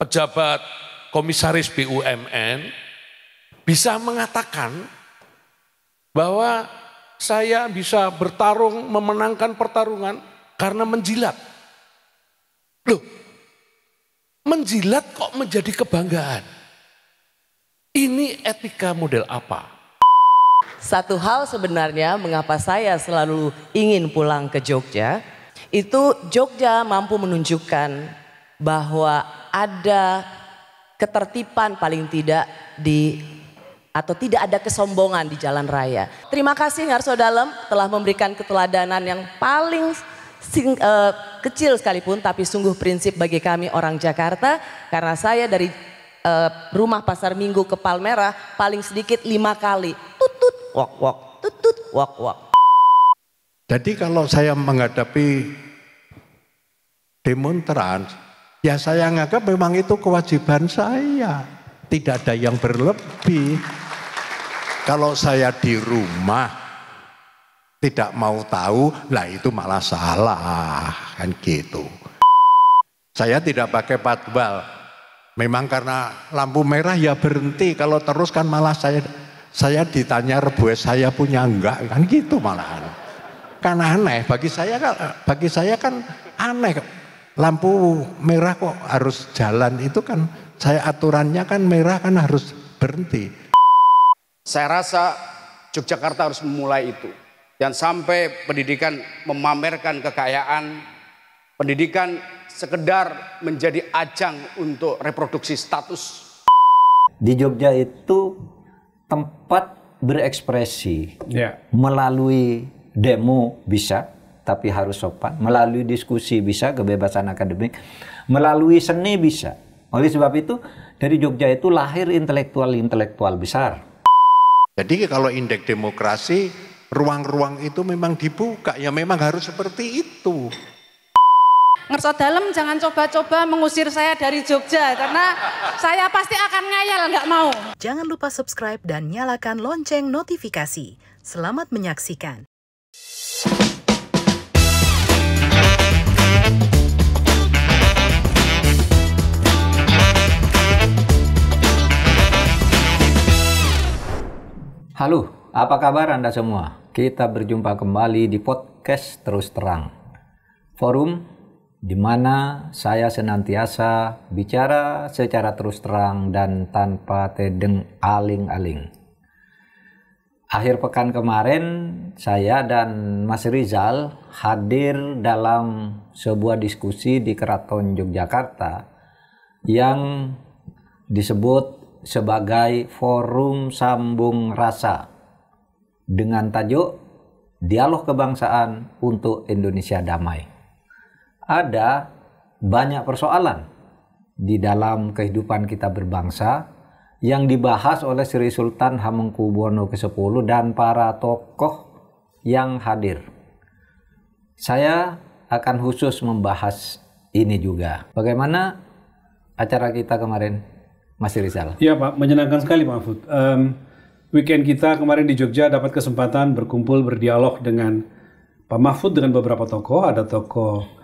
pejabat komisaris BUMN bisa mengatakan bahwa saya bisa bertarung memenangkan pertarungan karena menjilat. Loh, menjilat kok menjadi kebanggaan? Ini etika model apa? Satu hal sebenarnya mengapa saya selalu ingin pulang ke Jogja, itu Jogja mampu menunjukkan bahwa ada ketertiban paling tidak atau tidak ada kesombongan di jalan raya. Terima kasih Ngarso Dalem telah memberikan keteladanan yang paling kecil sekalipun tapi sungguh prinsip bagi kami orang Jakarta, karena saya dari rumah Pasar Minggu ke Palmerah paling sedikit 5 kali tutut wok wok tutut wok wok. Jadi kalau saya menghadapi demonstran, ya saya anggap memang itu kewajiban saya, tidak ada yang berlebih. Kalau saya di rumah tidak mau tahu, lah itu malah salah, kan gitu. Saya tidak pakai patwal, memang karena lampu merah ya berhenti, kalau terus kan malah saya ditanya rebues saya punya enggak, kan gitu malahan. Kan aneh, bagi saya kan aneh, lampu merah kok harus jalan, itu kan saya aturannya kan merah kan harus berhenti. Saya rasa Yogyakarta harus memulai itu. Jangan sampai pendidikan memamerkan kekayaan, pendidikan sekedar menjadi ajang untuk reproduksi status. Di Jogja itu tempat berekspresi, melalui demo bisa, tapi harus sopan, melalui diskusi bisa, kebebasan akademik, melalui seni bisa. Oleh sebab itu, dari Jogja itu lahir intelektual-intelektual besar. Jadi kalau indeks demokrasi, ruang-ruang itu memang dibuka, ya memang harus seperti itu. Ngarso Dalem jangan coba-coba mengusir saya dari Jogja, karena saya pasti akan ngayal, nggak mau. Jangan lupa subscribe dan nyalakan lonceng notifikasi. Selamat menyaksikan. Halo, apa kabar Anda semua? Kita berjumpa kembali di podcast Terus Terang, forum di mana saya senantiasa bicara secara terus terang dan tanpa tedeng aling-aling. Akhir pekan kemarin, saya dan Mas Rizal hadir dalam sebuah diskusi di Keraton Yogyakarta yang disebut sebagai Forum Sambung Rasa dengan tajuk Dialog Kebangsaan untuk Indonesia Damai. Ada banyak persoalan di dalam kehidupan kita berbangsa yang dibahas oleh Sri Sultan Hamengkubuwono ke-10 dan para tokoh yang hadir. Saya akan khusus membahas ini juga. Bagaimana acara kita kemarin, Mas Rizal? Iya Pak, menyenangkan sekali Pak Mahfud. Weekend kita kemarin di Jogja dapat kesempatan berkumpul berdialog dengan Pak Mahfud dengan beberapa tokoh. Ada tokoh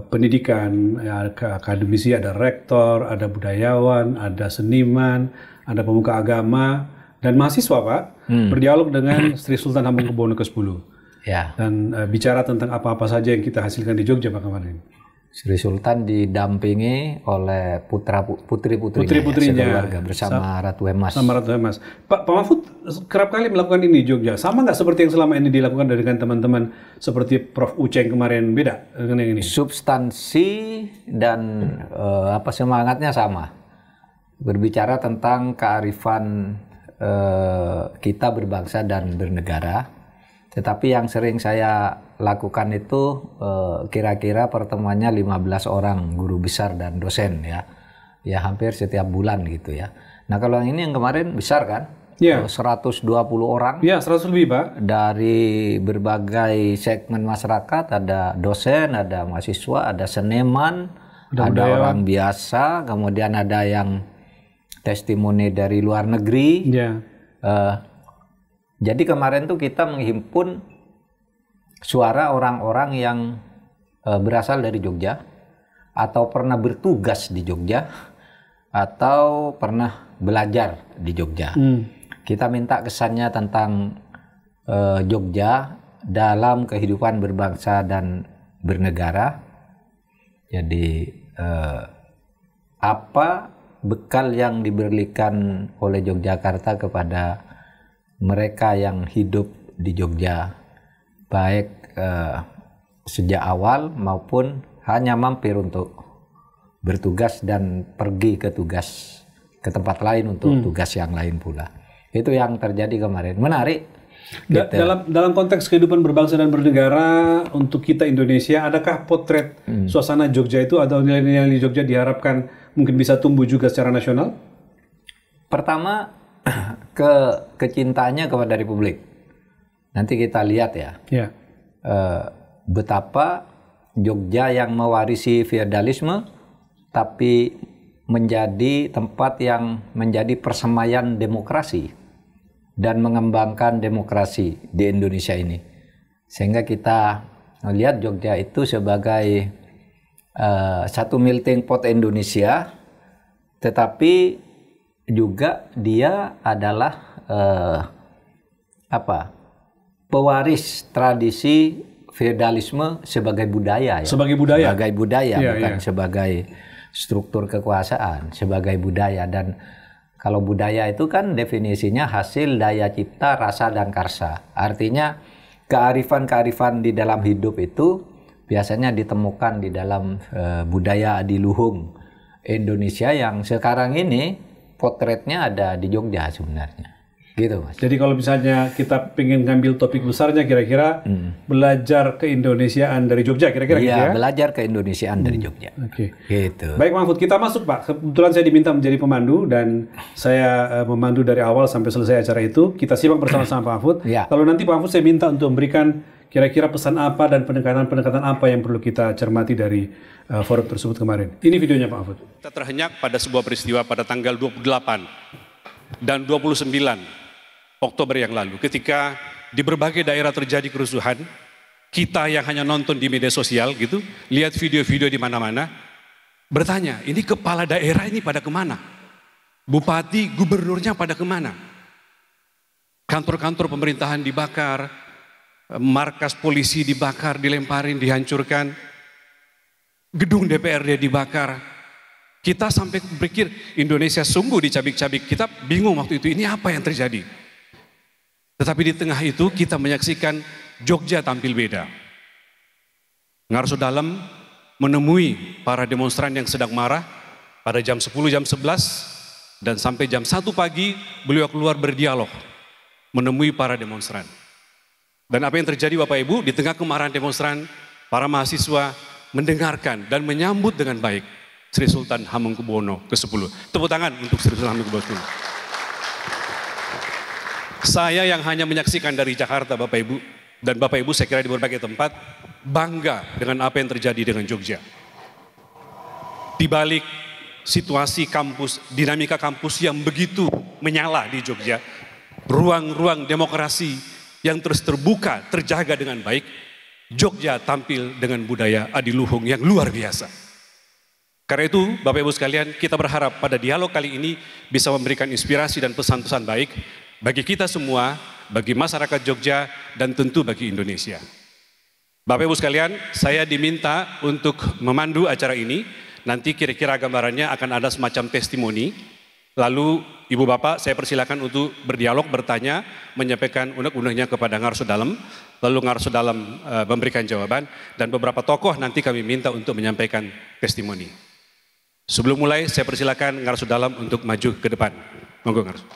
pendidikan, ya, akademisi, ada rektor, ada budayawan, ada seniman, ada pemuka agama, dan mahasiswa Pak. Berdialog dengan Sri Sultan Hamengkubuwono ke-10. Ya. Dan bicara tentang apa-apa saja yang kita hasilkan di Jogja Pak kemarin. Sri Sultan didampingi oleh putri-putrinya sekeluarga bersama Ratu Hemas. Sama Ratu Hemas. Pak Mahfud kerap kali melakukan ini di Jogja. Sama nggak seperti yang selama ini dilakukan dengan teman-teman seperti Prof. Uceng kemarin, beda dengan yang ini? Substansi dan semangatnya sama. Berbicara tentang kearifan kita berbangsa dan bernegara. Tetapi yang sering saya lakukan itu kira-kira pertemuannya 15 orang guru besar dan dosen ya. Ya hampir setiap bulan gitu ya. Nah kalau ini yang kemarin besar kan? Ya. 120 orang. Ya 100 lebih Pak. Dari berbagai segmen masyarakat, ada dosen, ada mahasiswa, ada seniman, ada orang biasa, kemudian ada yang testimoni dari luar negeri. Ya. Jadi kemarin tuh kita menghimpun suara orang-orang yang berasal dari Jogja, atau pernah bertugas di Jogja atau pernah belajar di Jogja. Kita minta kesannya tentang Jogja dalam kehidupan berbangsa dan bernegara. Jadi apa bekal yang diberikan oleh Yogyakarta kepada mereka yang hidup di Jogja, baik sejak awal maupun hanya mampir untuk bertugas dan pergi ke tempat lain untuk tugas yang lain pula. Itu yang terjadi kemarin. Menarik. Gitu. Dalam konteks kehidupan berbangsa dan bernegara untuk kita Indonesia, adakah potret suasana Jogja itu atau nilai-nilai di Jogja diharapkan mungkin bisa tumbuh juga secara nasional? Pertama, kecintaannya kepada Republik. Nanti kita lihat ya. Betapa Jogja yang mewarisi feodalisme tapi menjadi tempat yang menjadi persemaian demokrasi dan mengembangkan demokrasi di Indonesia ini. Sehingga kita melihat Jogja itu sebagai satu melting pot Indonesia, tetapi juga dia adalah pewaris tradisi feodalisme sebagai budaya ya. Sebagai budaya. Sebagai budaya, bukan sebagai struktur kekuasaan, sebagai budaya. Dan kalau budaya itu kan definisinya hasil daya cipta, rasa dan karsa. Artinya kearifan-kearifan di dalam hidup itu biasanya ditemukan di dalam budaya adiluhung Indonesia yang sekarang ini potretnya ada di Jogja sebenarnya. Gitu, Mas. Jadi kalau misalnya kita pengen ngambil topik besarnya kira-kira belajar keindonesiaan dari Jogja kira-kira gitu ya? Belajar keindonesiaan dari Jogja. Oke. Gitu. Baik Mahfud, kita masuk Pak. Kebetulan saya diminta menjadi pemandu dan saya memandu dari awal sampai selesai acara itu. Kita simak bersama-sama Pak Mahfud. Kalau nanti Pak Mahfud saya minta untuk memberikan kira-kira pesan apa dan pendekatan-pendekatan apa yang perlu kita cermati dari forum tersebut kemarin. Ini videonya Pak Mahfud. Kita terhenyak pada sebuah peristiwa pada tanggal 28 dan 29 Oktober yang lalu, ketika di berbagai daerah terjadi kerusuhan, kita yang hanya nonton di media sosial gitu, lihat video-video di mana-mana, bertanya, ini kepala daerah ini pada kemana? Bupati, gubernurnya pada kemana? Kantor-kantor pemerintahan dibakar, markas polisi dibakar, dilemparin, dihancurkan, gedung DPRD dibakar. Kita sampai berpikir, Indonesia sungguh dicabik-cabik. Kita bingung waktu itu, ini apa yang terjadi? Tetapi di tengah itu kita menyaksikan Jogja tampil beda. Ngarso Dalam menemui para demonstran yang sedang marah pada jam 10, jam 11, dan sampai jam 1 pagi beliau keluar berdialog menemui para demonstran. Dan apa yang terjadi Bapak Ibu, di tengah kemarahan demonstran, para mahasiswa mendengarkan dan menyambut dengan baik Sri Sultan Hamengkubuwono ke-10. Tepuk tangan untuk Sri Sultan Hamengkubuwono ke-10. Saya yang hanya menyaksikan dari Jakarta Bapak Ibu, dan Bapak Ibu saya kira di berbagai tempat, bangga dengan apa yang terjadi dengan Jogja. Di balik situasi kampus, dinamika kampus yang begitu menyala di Jogja, ruang-ruang demokrasi yang terus terbuka, terjaga dengan baik, Jogja tampil dengan budaya adiluhung yang luar biasa. Karena itu Bapak Ibu sekalian, kita berharap pada dialog kali ini bisa memberikan inspirasi dan pesan-pesan baik bagi kita semua, bagi masyarakat Jogja, dan tentu bagi Indonesia. Bapak Ibu sekalian, saya diminta untuk memandu acara ini. Nanti kira-kira gambarannya akan ada semacam testimoni. Lalu Ibu Bapak saya persilakan untuk berdialog, bertanya, menyampaikan unek-uneknya kepada Ngarso Dalam. Lalu Ngarso Dalam memberikan jawaban, dan beberapa tokoh nanti kami minta untuk menyampaikan testimoni. Sebelum mulai, saya persilakan Ngarso Dalam untuk maju ke depan. Monggo Ngarso.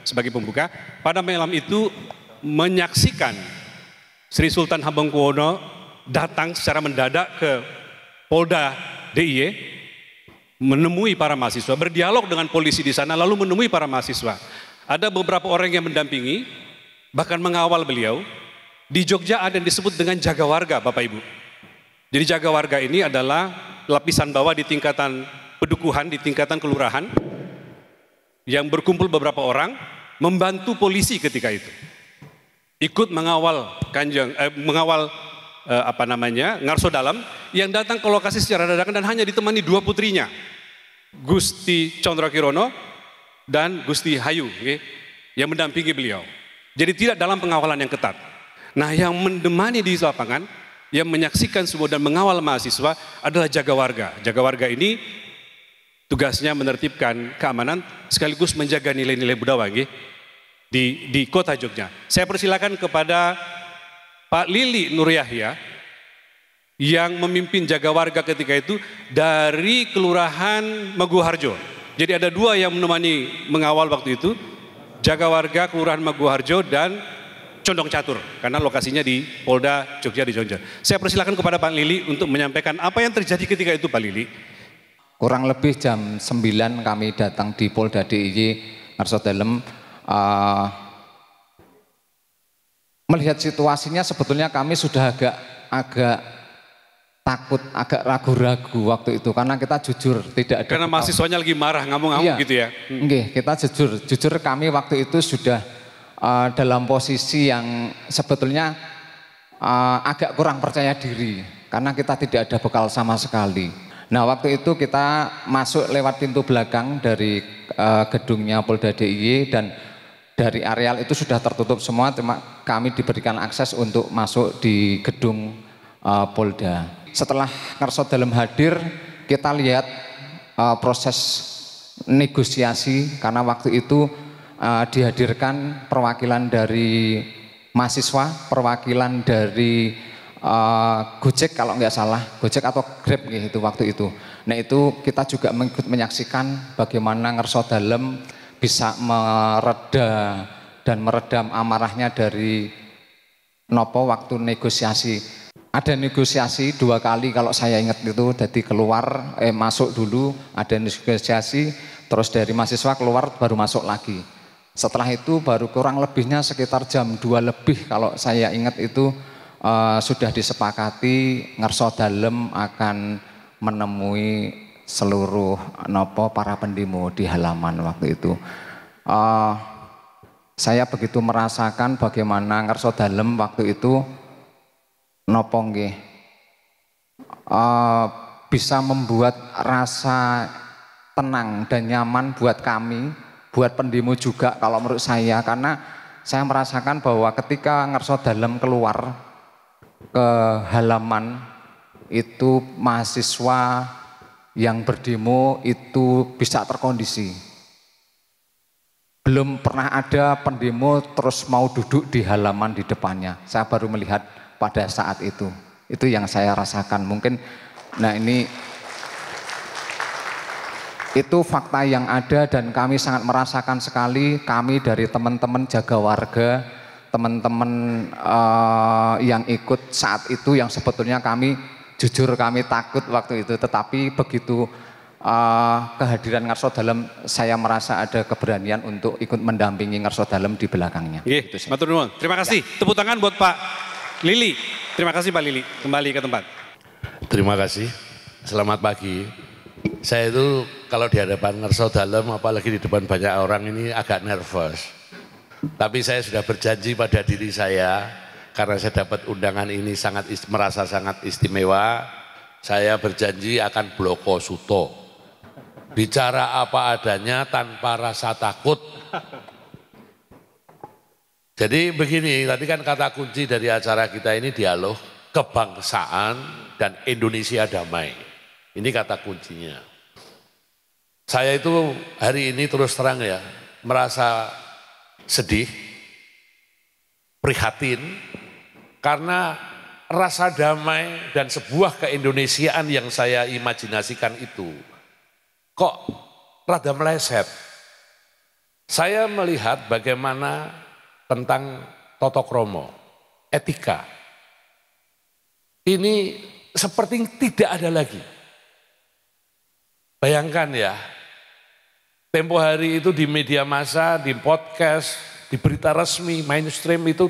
Sebagai pembuka, pada malam itu menyaksikan Sri Sultan Hamengkubuwono datang secara mendadak ke Polda DIY, menemui para mahasiswa, berdialog dengan polisi di sana, lalu menemui para mahasiswa. Ada beberapa orang yang mendampingi, bahkan mengawal beliau. Di Jogja ada yang disebut dengan jaga warga, Bapak Ibu. Jadi jaga warga ini adalah lapisan bawah di tingkatan pedukuhan, di tingkatan kelurahan, yang berkumpul beberapa orang membantu polisi ketika itu. ikut mengawal Ngarso Dalam yang datang ke lokasi secara dadakan dan hanya ditemani 2 putrinya, Gusti Condro Kirono dan Gusti Hayu, yang mendampingi beliau. Jadi tidak dalam pengawalan yang ketat. Nah, yang menemani di lapangan, yang menyaksikan semua dan mengawal mahasiswa adalah jaga warga. Jaga warga ini tugasnya menertibkan keamanan sekaligus menjaga nilai-nilai budaya di kota Jogja. Saya persilakan kepada Pak Lili Nur Yahya yang memimpin jaga warga ketika itu dari Kelurahan Maguharjo. Jadi ada 2 yang menemani mengawal waktu itu, jaga warga Kelurahan Maguharjo dan Condong Catur, karena lokasinya di Polda Jogja di Jogja. Saya persilakan kepada Pak Lili untuk menyampaikan apa yang terjadi ketika itu, Pak Lili. Kurang lebih jam 9 kami datang di Polda DIY Ngarso Dalem. Melihat situasinya sebetulnya kami sudah agak takut, agak ragu-ragu waktu itu, karena kita jujur tidak ada. Karena mahasiswanya lagi marah, ngamuk-ngamuk iya, gitu ya. Kita jujur kami waktu itu sudah dalam posisi yang sebetulnya agak kurang percaya diri, karena kita tidak ada bekal sama sekali. Nah, waktu itu kita masuk lewat pintu belakang dari gedungnya Polda DIY dan dari areal itu sudah tertutup semua, cuma kami diberikan akses untuk masuk di gedung Polda. Setelah Ngarso Dalem hadir, kita lihat proses negosiasi, karena waktu itu dihadirkan perwakilan dari mahasiswa, perwakilan dari Gojek kalau nggak salah, Gojek atau Grab gitu waktu itu. Nah, itu kita juga menyaksikan bagaimana Ngarso Dalem bisa mereda dan meredam amarahnya dari Nopo waktu negosiasi. Ada negosiasi 2 kali kalau saya ingat itu, jadi keluar, masuk dulu, ada negosiasi, terus dari mahasiswa keluar baru masuk lagi. Setelah itu baru kurang lebihnya sekitar jam 2 lebih kalau saya ingat itu sudah disepakati Ngarso Dalem akan menemui seluruh para pendemo di halaman waktu itu. Saya begitu merasakan bagaimana Ngarso Dalem waktu itu bisa membuat rasa tenang dan nyaman buat kami, buat pendemo juga kalau menurut saya, karena saya merasakan bahwa ketika Ngarso Dalem keluar ke halaman itu mahasiswa yang berdemo itu bisa terkondisi. Belum pernah ada pendemo terus mau duduk di halaman di depannya. Saya baru melihat pada saat itu. Itu yang saya rasakan. Mungkin itu fakta yang ada dan kami sangat merasakan sekali. Kami dari teman-teman jaga warga, teman-teman yang ikut saat itu, yang sebetulnya kami jujur kami takut waktu itu, tetapi begitu kehadiran Ngarso Dalem, saya merasa ada keberanian untuk ikut mendampingi Ngarso Dalem di belakangnya. Matur nuwun. Terima kasih. Tepuk tangan buat Pak Lili. Terima kasih Pak Lili. Kembali ke tempat. Terima kasih. Selamat pagi. Saya itu kalau di hadapan Ngarso Dalem, apalagi di depan banyak orang ini agak nervous. Tapi saya sudah berjanji pada diri saya, karena saya dapat undangan ini merasa sangat istimewa, saya berjanji akan bloko suto. Bicara apa adanya tanpa rasa takut. Jadi begini, tadi kan kata kunci dari acara kita ini dialog kebangsaan dan Indonesia damai. Ini kata kuncinya. Saya itu hari ini terus terang ya, merasa sedih, prihatin, karena rasa damai dan sebuah keindonesiaan yang saya imajinasikan itu kok rada meleset. Saya melihat bagaimana tentang tata krama, etika. Ini seperti tidak ada lagi. Bayangkan ya, tempo hari itu di media massa, di podcast, di berita resmi, mainstream itu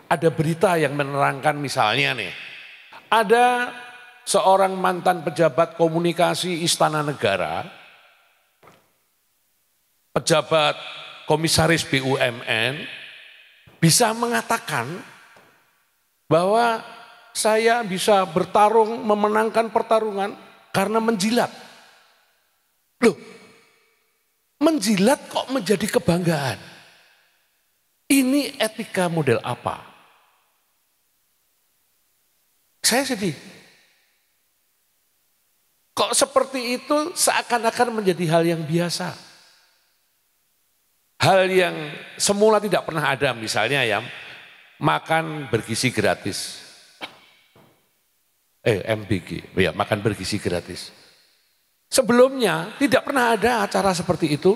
ada berita yang menerangkan misalnya nih, ada seorang mantan pejabat komunikasi Istana Negara, pejabat komisaris BUMN, bisa mengatakan bahwa saya bisa bertarung memenangkan pertarungan karena menjilat. Loh, menjilat kok menjadi kebanggaan? Ini etika model apa? Saya sedih. Kok seperti itu seakan-akan menjadi hal yang biasa. Hal yang semula tidak pernah ada, misalnya ya makan bergizi gratis. MBG, ya makan bergizi gratis. Sebelumnya tidak pernah ada acara seperti itu.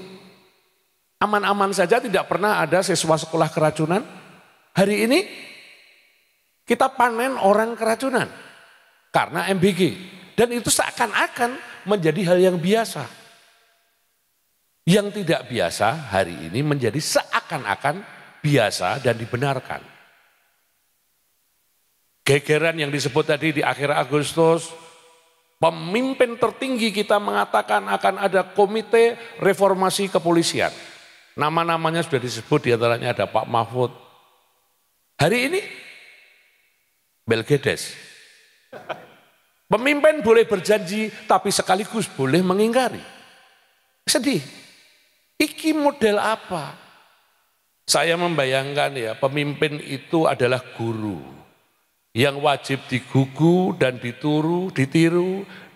Aman-aman saja, tidak pernah ada siswa sekolah keracunan. Hari ini kita panen orang keracunan karena MBG. Dan itu seakan-akan menjadi hal yang biasa. Yang tidak biasa hari ini menjadi seakan-akan biasa dan dibenarkan. Gegeran yang disebut tadi di akhir Agustus, pemimpin tertinggi kita mengatakan akan ada komite reformasi kepolisian. Nama-namanya sudah disebut, diantaranya ada Pak Mahfud. Hari ini Belgedes. Pemimpin boleh berjanji tapi sekaligus boleh mengingkari. Sedih. Iki model apa? Saya membayangkan ya, pemimpin itu adalah guru yang wajib digugu dan ditiru,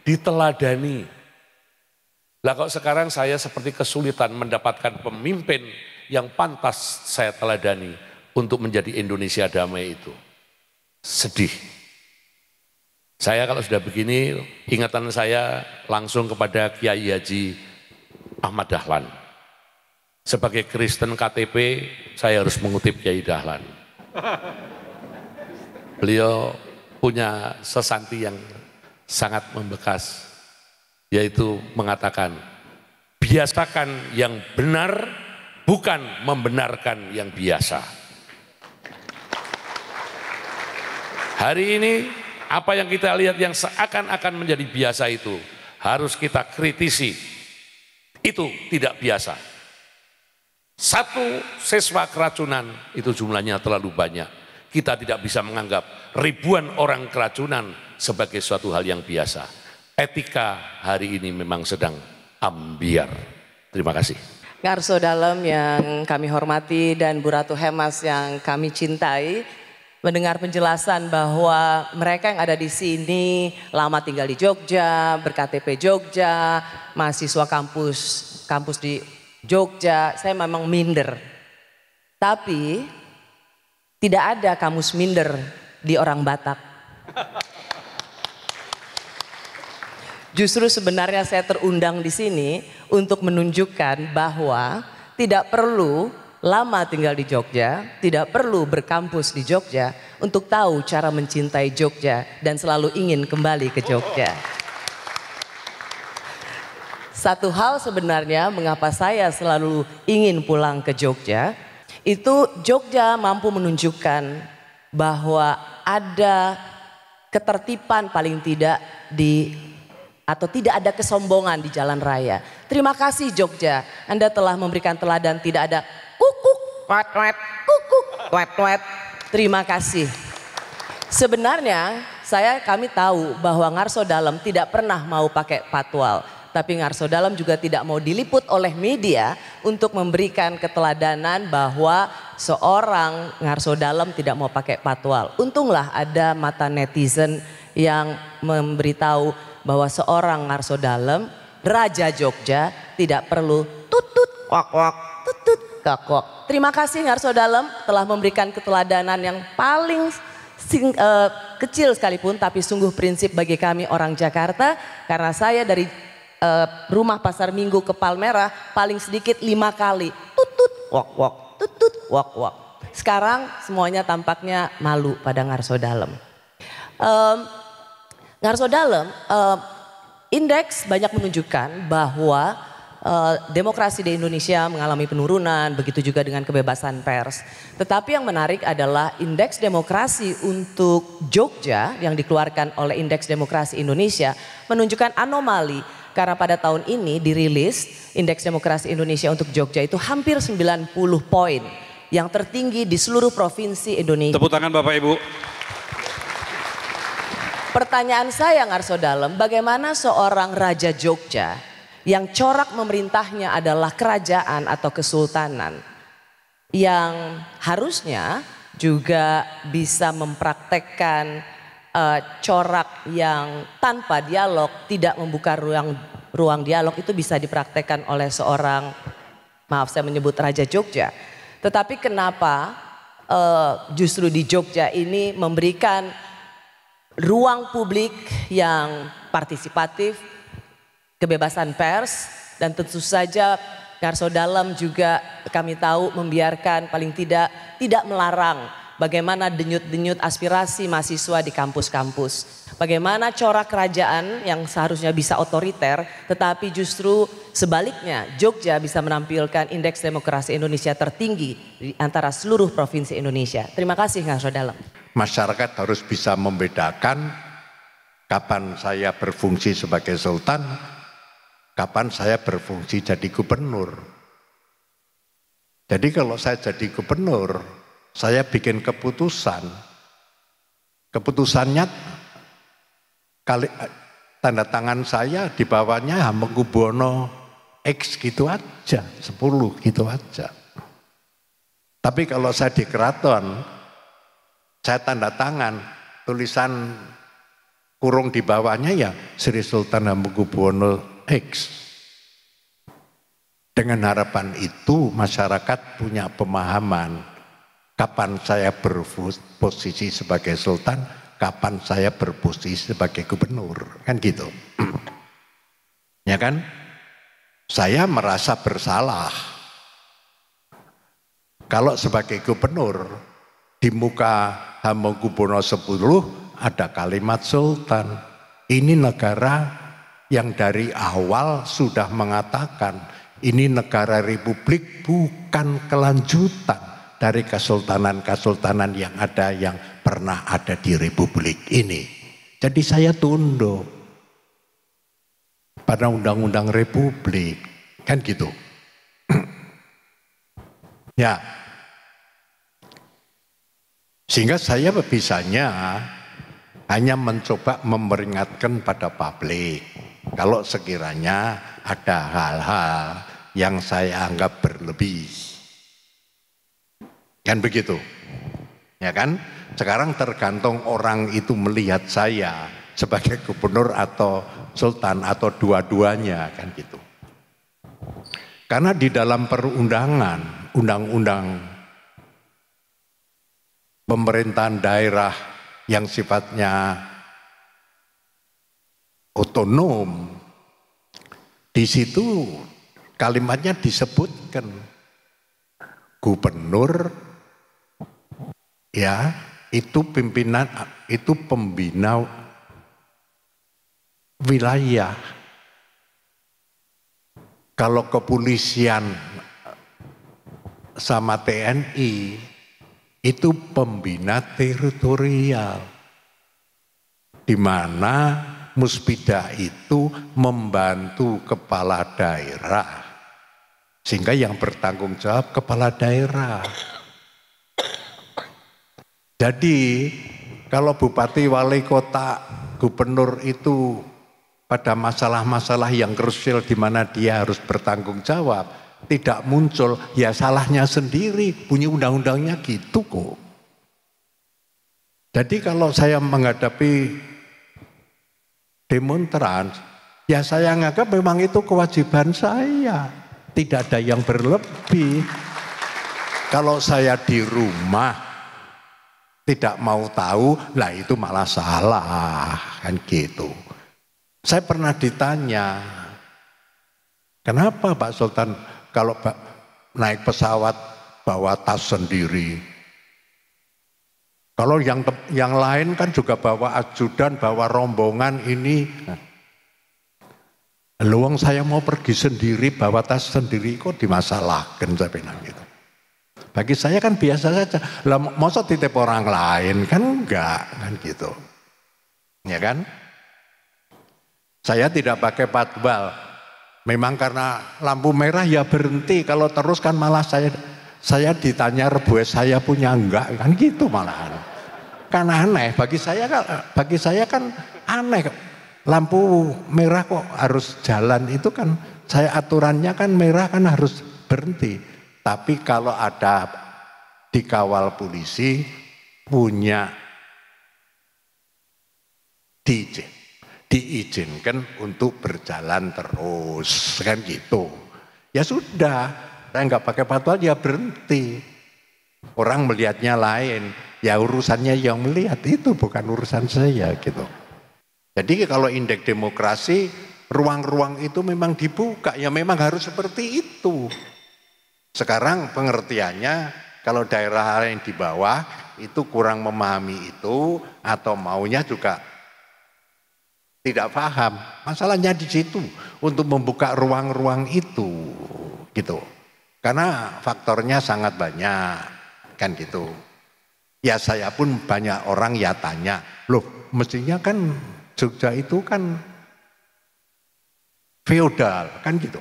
diteladani. Lah kok sekarang saya seperti kesulitan mendapatkan pemimpin yang pantas saya teladani untuk menjadi Indonesia damai itu. Sedih. Saya kalau sudah begini, ingatan saya langsung kepada Kiai Haji Ahmad Dahlan. Sebagai Kristen KTP, saya harus mengutip Kiai Dahlan. Beliau punya sesanti yang sangat membekas, yaitu mengatakan, biasakan yang benar, bukan membenarkan yang biasa. Hari ini, apa yang kita lihat yang seakan-akan menjadi biasa itu, harus kita kritisi. Itu tidak biasa. Satu siswa keracunan, itu jumlahnya terlalu banyak. Kita tidak bisa menganggap ribuan orang keracunan sebagai suatu hal yang biasa. Etika hari ini memang sedang ambiar. Terima kasih. Ngarso Dalem yang kami hormati dan Bu Ratu Hemas yang kami cintai, mendengar penjelasan bahwa mereka yang ada di sini lama tinggal di Jogja, berKTP Jogja, mahasiswa kampus di Jogja, saya memang minder. Tapi tidak ada kamus minder di orang Batak. Justru sebenarnya saya terundang di sini untuk menunjukkan bahwa tidak perlu lama tinggal di Jogja, tidak perlu berkampus di Jogja untuk tahu cara mencintai Jogja dan selalu ingin kembali ke Jogja. Satu hal sebenarnya mengapa saya selalu ingin pulang ke Jogja, itu Jogja mampu menunjukkan bahwa ada ketertiban paling tidak atau tidak ada kesombongan di jalan raya. Terima kasih Jogja, Anda telah memberikan teladan, tidak ada kukuk, kwet, kukuk, kwet. Terima kasih. Sebenarnya kami tahu bahwa Ngarso Dalem tidak pernah mau pakai patwal. Tapi Ngarso Dalem juga tidak mau diliput oleh media untuk memberikan keteladanan bahwa seorang Ngarso Dalem tidak mau pakai patwal. Untunglah ada mata netizen yang memberitahu bahwa seorang Ngarso Dalem, Raja Jogja, tidak perlu tutut wak-wak, tutut kak-wak. Terima kasih Ngarso Dalem telah memberikan keteladanan yang paling kecil sekalipun tapi sungguh prinsip bagi kami orang Jakarta, karena saya dari rumah Pasar Minggu ke Palmerah paling sedikit 5 kali tutut wak-wak, tutut wak-wak. Sekarang semuanya tampaknya malu pada Ngarso Dalem. Ngarso Dalem, indeks banyak menunjukkan bahwa demokrasi di Indonesia mengalami penurunan, begitu juga dengan kebebasan pers. Tetapi yang menarik adalah indeks demokrasi untuk Jogja yang dikeluarkan oleh Indeks Demokrasi Indonesia menunjukkan anomali. Karena pada tahun ini dirilis Indeks Demokrasi Indonesia untuk Jogja itu hampir 90 poin. yang tertinggi di seluruh provinsi Indonesia. Tepuk tangan Bapak Ibu. Pertanyaan saya Ngarso Dalem, bagaimana seorang Raja Jogja yang corak memerintahnya adalah kerajaan atau kesultanan yang harusnya juga bisa mempraktekkan corak yang tanpa dialog, tidak membuka ruang dialog, itu bisa dipraktekkan oleh seorang, maaf saya menyebut Raja Jogja. Tetapi kenapa justru di Jogja ini memberikan ruang publik yang partisipatif, kebebasan pers, dan tentu saja Ngarso Dalem juga kami tahu membiarkan, paling tidak melarang bagaimana denyut-denyut aspirasi mahasiswa di kampus-kampus. Bagaimana corak kerajaan yang seharusnya bisa otoriter, tetapi justru sebaliknya Jogja bisa menampilkan indeks demokrasi Indonesia tertinggi di antara seluruh provinsi Indonesia. Terima kasih Ngarso Dalem. Masyarakat harus bisa membedakan kapan saya berfungsi sebagai sultan, kapan saya berfungsi jadi gubernur. Jadi kalau saya jadi gubernur, saya bikin keputusannya tanda tangan saya di bawahnya Hamengkubuwono X gitu aja, 10 gitu aja. Tapi kalau saya di keraton, saya tanda tangan, tulisan kurung di bawahnya ya Sri Sultan Hamengkubuwono X. Dengan harapan itu masyarakat punya pemahaman kapan saya berposisi sebagai sultan, kapan saya berposisi sebagai gubernur, kan gitu. Ya kan? Saya merasa bersalah. Kalau sebagai gubernur di muka Hamengkubuwono 10 ada kalimat sultan. Ini negara yang dari awal sudah mengatakan ini negara republik, bukan kelanjutan dari kesultanan-kesultanan yang pernah ada di republik ini. Jadi saya tunduk pada undang-undang republik, kan gitu. Ya, sehingga saya bisanya hanya mencoba memperingatkan pada publik kalau sekiranya ada hal-hal yang saya anggap berlebih. Kan begitu, ya kan? Sekarang tergantung orang itu melihat saya sebagai gubernur atau sultan atau dua-duanya, kan gitu. Karena di dalam perundangan, undang-undang pemerintahan daerah yang sifatnya otonom, di situ kalimatnya disebutkan gubernur ya itu pimpinan, itu pembina wilayah. Kalau kepolisian sama TNI itu pembina teritorial, di mana Muspida itu membantu kepala daerah, sehingga yang bertanggung jawab kepala daerah. Jadi kalau bupati, wali kota, gubernur itu pada masalah-masalah yang krusial di mana dia harus bertanggung jawab, tidak muncul, ya salahnya sendiri, punya undang-undangnya gitu kok. Jadi kalau saya menghadapi demonstran, ya saya anggap memang itu kewajiban saya, tidak ada yang berlebih. Kalau saya di rumah tidak mau tahu, lah itu malah salah, kan gitu. Saya pernah ditanya, kenapa Pak Sultan kalau naik pesawat bawa tas sendiri? Kalau yang lain kan juga bawa ajudan, bawa rombongan ini. Luang saya mau pergi sendiri, bawa tas sendiri, kok dimasalahkan, saya bilang gitu. Bagi saya kan biasa saja. Lah masa titip orang lain kan enggak, kan gitu. Ya kan? Saya tidak pakai patwal. Memang karena lampu merah ya berhenti, kalau terus kan malah saya ditanya rebues saya punya enggak, kan gitu malahan. Kan aneh, bagi saya kan aneh. Lampu merah kok harus jalan, itu kan saya aturannya kan merah kan harus berhenti. Tapi kalau ada dikawal polisi punya diizinkan untuk berjalan terus, kan gitu. Ya sudah, saya nggak pakai patwal ya berhenti. Orang melihatnya lain, ya urusannya yang melihat, itu bukan urusan saya gitu. Jadi kalau indeks demokrasi, ruang-ruang itu memang dibuka, ya memang harus seperti itu. Sekarang pengertiannya kalau daerah yang di bawah itu kurang memahami itu atau maunya juga tidak paham. Masalahnya di situ untuk membuka ruang-ruang itu gitu. Karena faktornya sangat banyak. Kan gitu. Ya saya pun banyak orang ya tanya, loh mestinya kan Jogja itu kan feodal, kan gitu.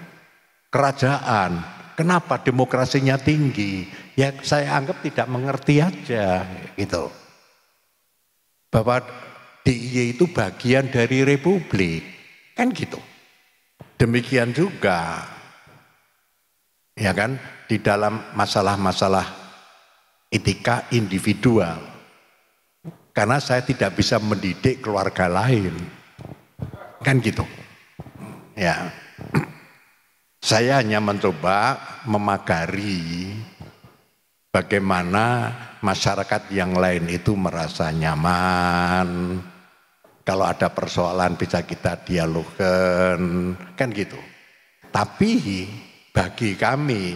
Kerajaan, kenapa demokrasinya tinggi? Ya saya anggap tidak mengerti aja gitu. Bahwa DIY itu bagian dari republik, kan gitu. Demikian juga, ya kan, di dalam masalah-masalah etika individual. Karena saya tidak bisa mendidik keluarga lain. Kan gitu. Ya. Saya hanya mencoba memagari bagaimana masyarakat yang lain itu merasa nyaman. Kalau ada persoalan bisa kita dialogkan, kan gitu. Tapi bagi kami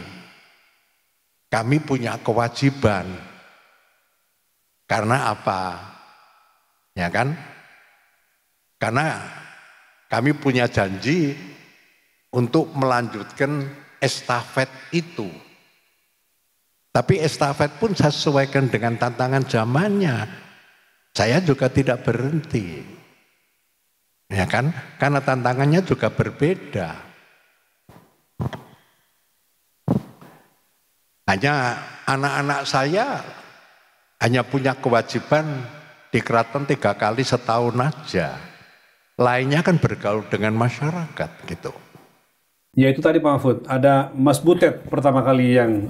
punya kewajiban. Karena apa? Ya kan? Karena kami punya janji untuk melanjutkan estafet itu. Tapi estafet pun saya sesuaikan dengan tantangan zamannya. Saya juga tidak berhenti. Ya kan? Karena tantangannya juga berbeda. Hanya anak-anak saya hanya punya kewajiban di keraton 3 kali setahun aja. Lainnya kan bergaul dengan masyarakat gitu. Ya itu tadi Pak Mahfud, ada Mas Butet pertama kali yang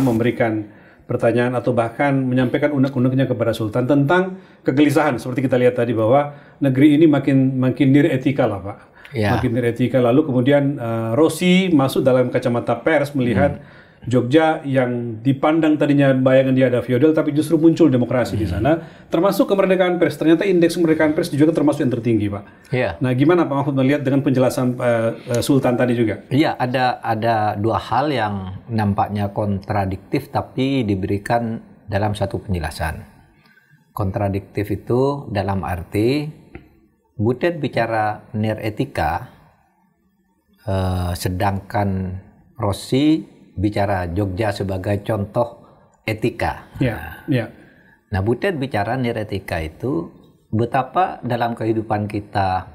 memberikan pertanyaan atau bahkan menyampaikan unek-uneknya kepada Sultan tentang kegelisahan seperti kita lihat tadi bahwa negeri ini makin niretika lah Pak. Ya. Makin niretika, lalu kemudian Rossi masuk dalam kacamata pers melihat Jogja yang dipandang tadinya bayangan dia ada feodal tapi justru muncul demokrasi di sana, termasuk kemerdekaan pers. Ternyata indeks kemerdekaan pers juga termasuk yang tertinggi, Pak. Iya. Nah, gimana Pak Mahfud melihat dengan penjelasan Sultan tadi juga? Iya, ada dua hal yang nampaknya kontradiktif tapi diberikan dalam satu penjelasan. Kontradiktif itu dalam arti Butet bicara niretika, sedangkan Rossi bicara Jogja sebagai contoh etika. Nah, Butet bicara niretika itu betapa dalam kehidupan kita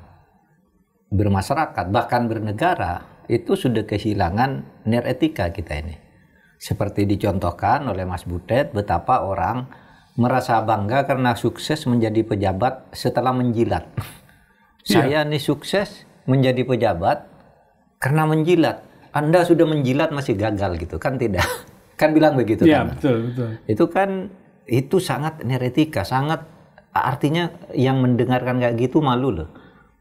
bermasyarakat bahkan bernegara itu sudah kehilangan niretika kita ini. Seperti dicontohkan oleh Mas Butet betapa orang merasa bangga karena sukses menjadi pejabat setelah menjilat. Saya nih sukses menjadi pejabat karena menjilat. Anda sudah menjilat masih gagal gitu kan, tidak kan bilang begitu kan? Betul. Itu kan itu sangat niretika, sangat artinya yang mendengarkan kayak gitu malu loh.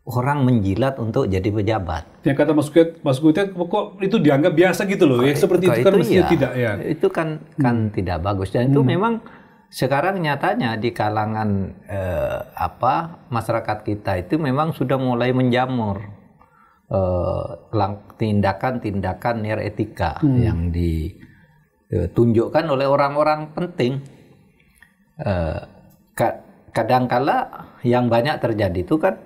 Orang menjilat untuk jadi pejabat. Yang kata Mas Butet kok itu dianggap biasa gitu loh. Seperti itu kan mestinya tidak ya. Itu kan tidak bagus dan itu memang sekarang nyatanya di kalangan masyarakat kita itu memang sudah mulai menjamur. Tindakan-tindakan niretika yang ditunjukkan oleh orang-orang penting. Kadangkala yang banyak terjadi itu kan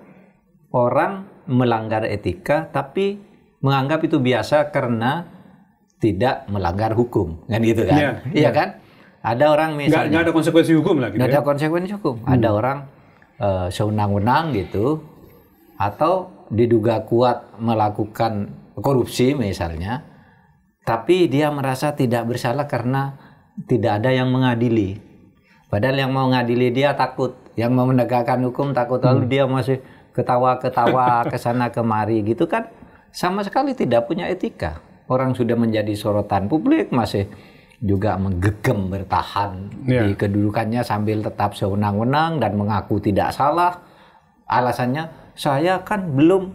orang melanggar etika tapi menganggap itu biasa karena tidak melanggar hukum, kan gitu kan? Iya kan? Ada orang misalnya nggak ada konsekuensi hukum lah. Gitu nggak ada konsekuensi hukum. Ada orang sewenang-wenang gitu atau diduga kuat melakukan korupsi misalnya, Tapi dia merasa tidak bersalah karena tidak ada yang mengadili. Padahal yang mau mengadili dia takut, yang mau menegakkan hukum takut, lalu dia masih ketawa-ketawa ke sana kemari gitu kan. Sama sekali tidak punya etika. Orang sudah menjadi sorotan publik masih juga menggegem bertahan di kedudukannya sambil tetap sewenang-wenang dan mengaku tidak salah. Alasannya, saya kan belum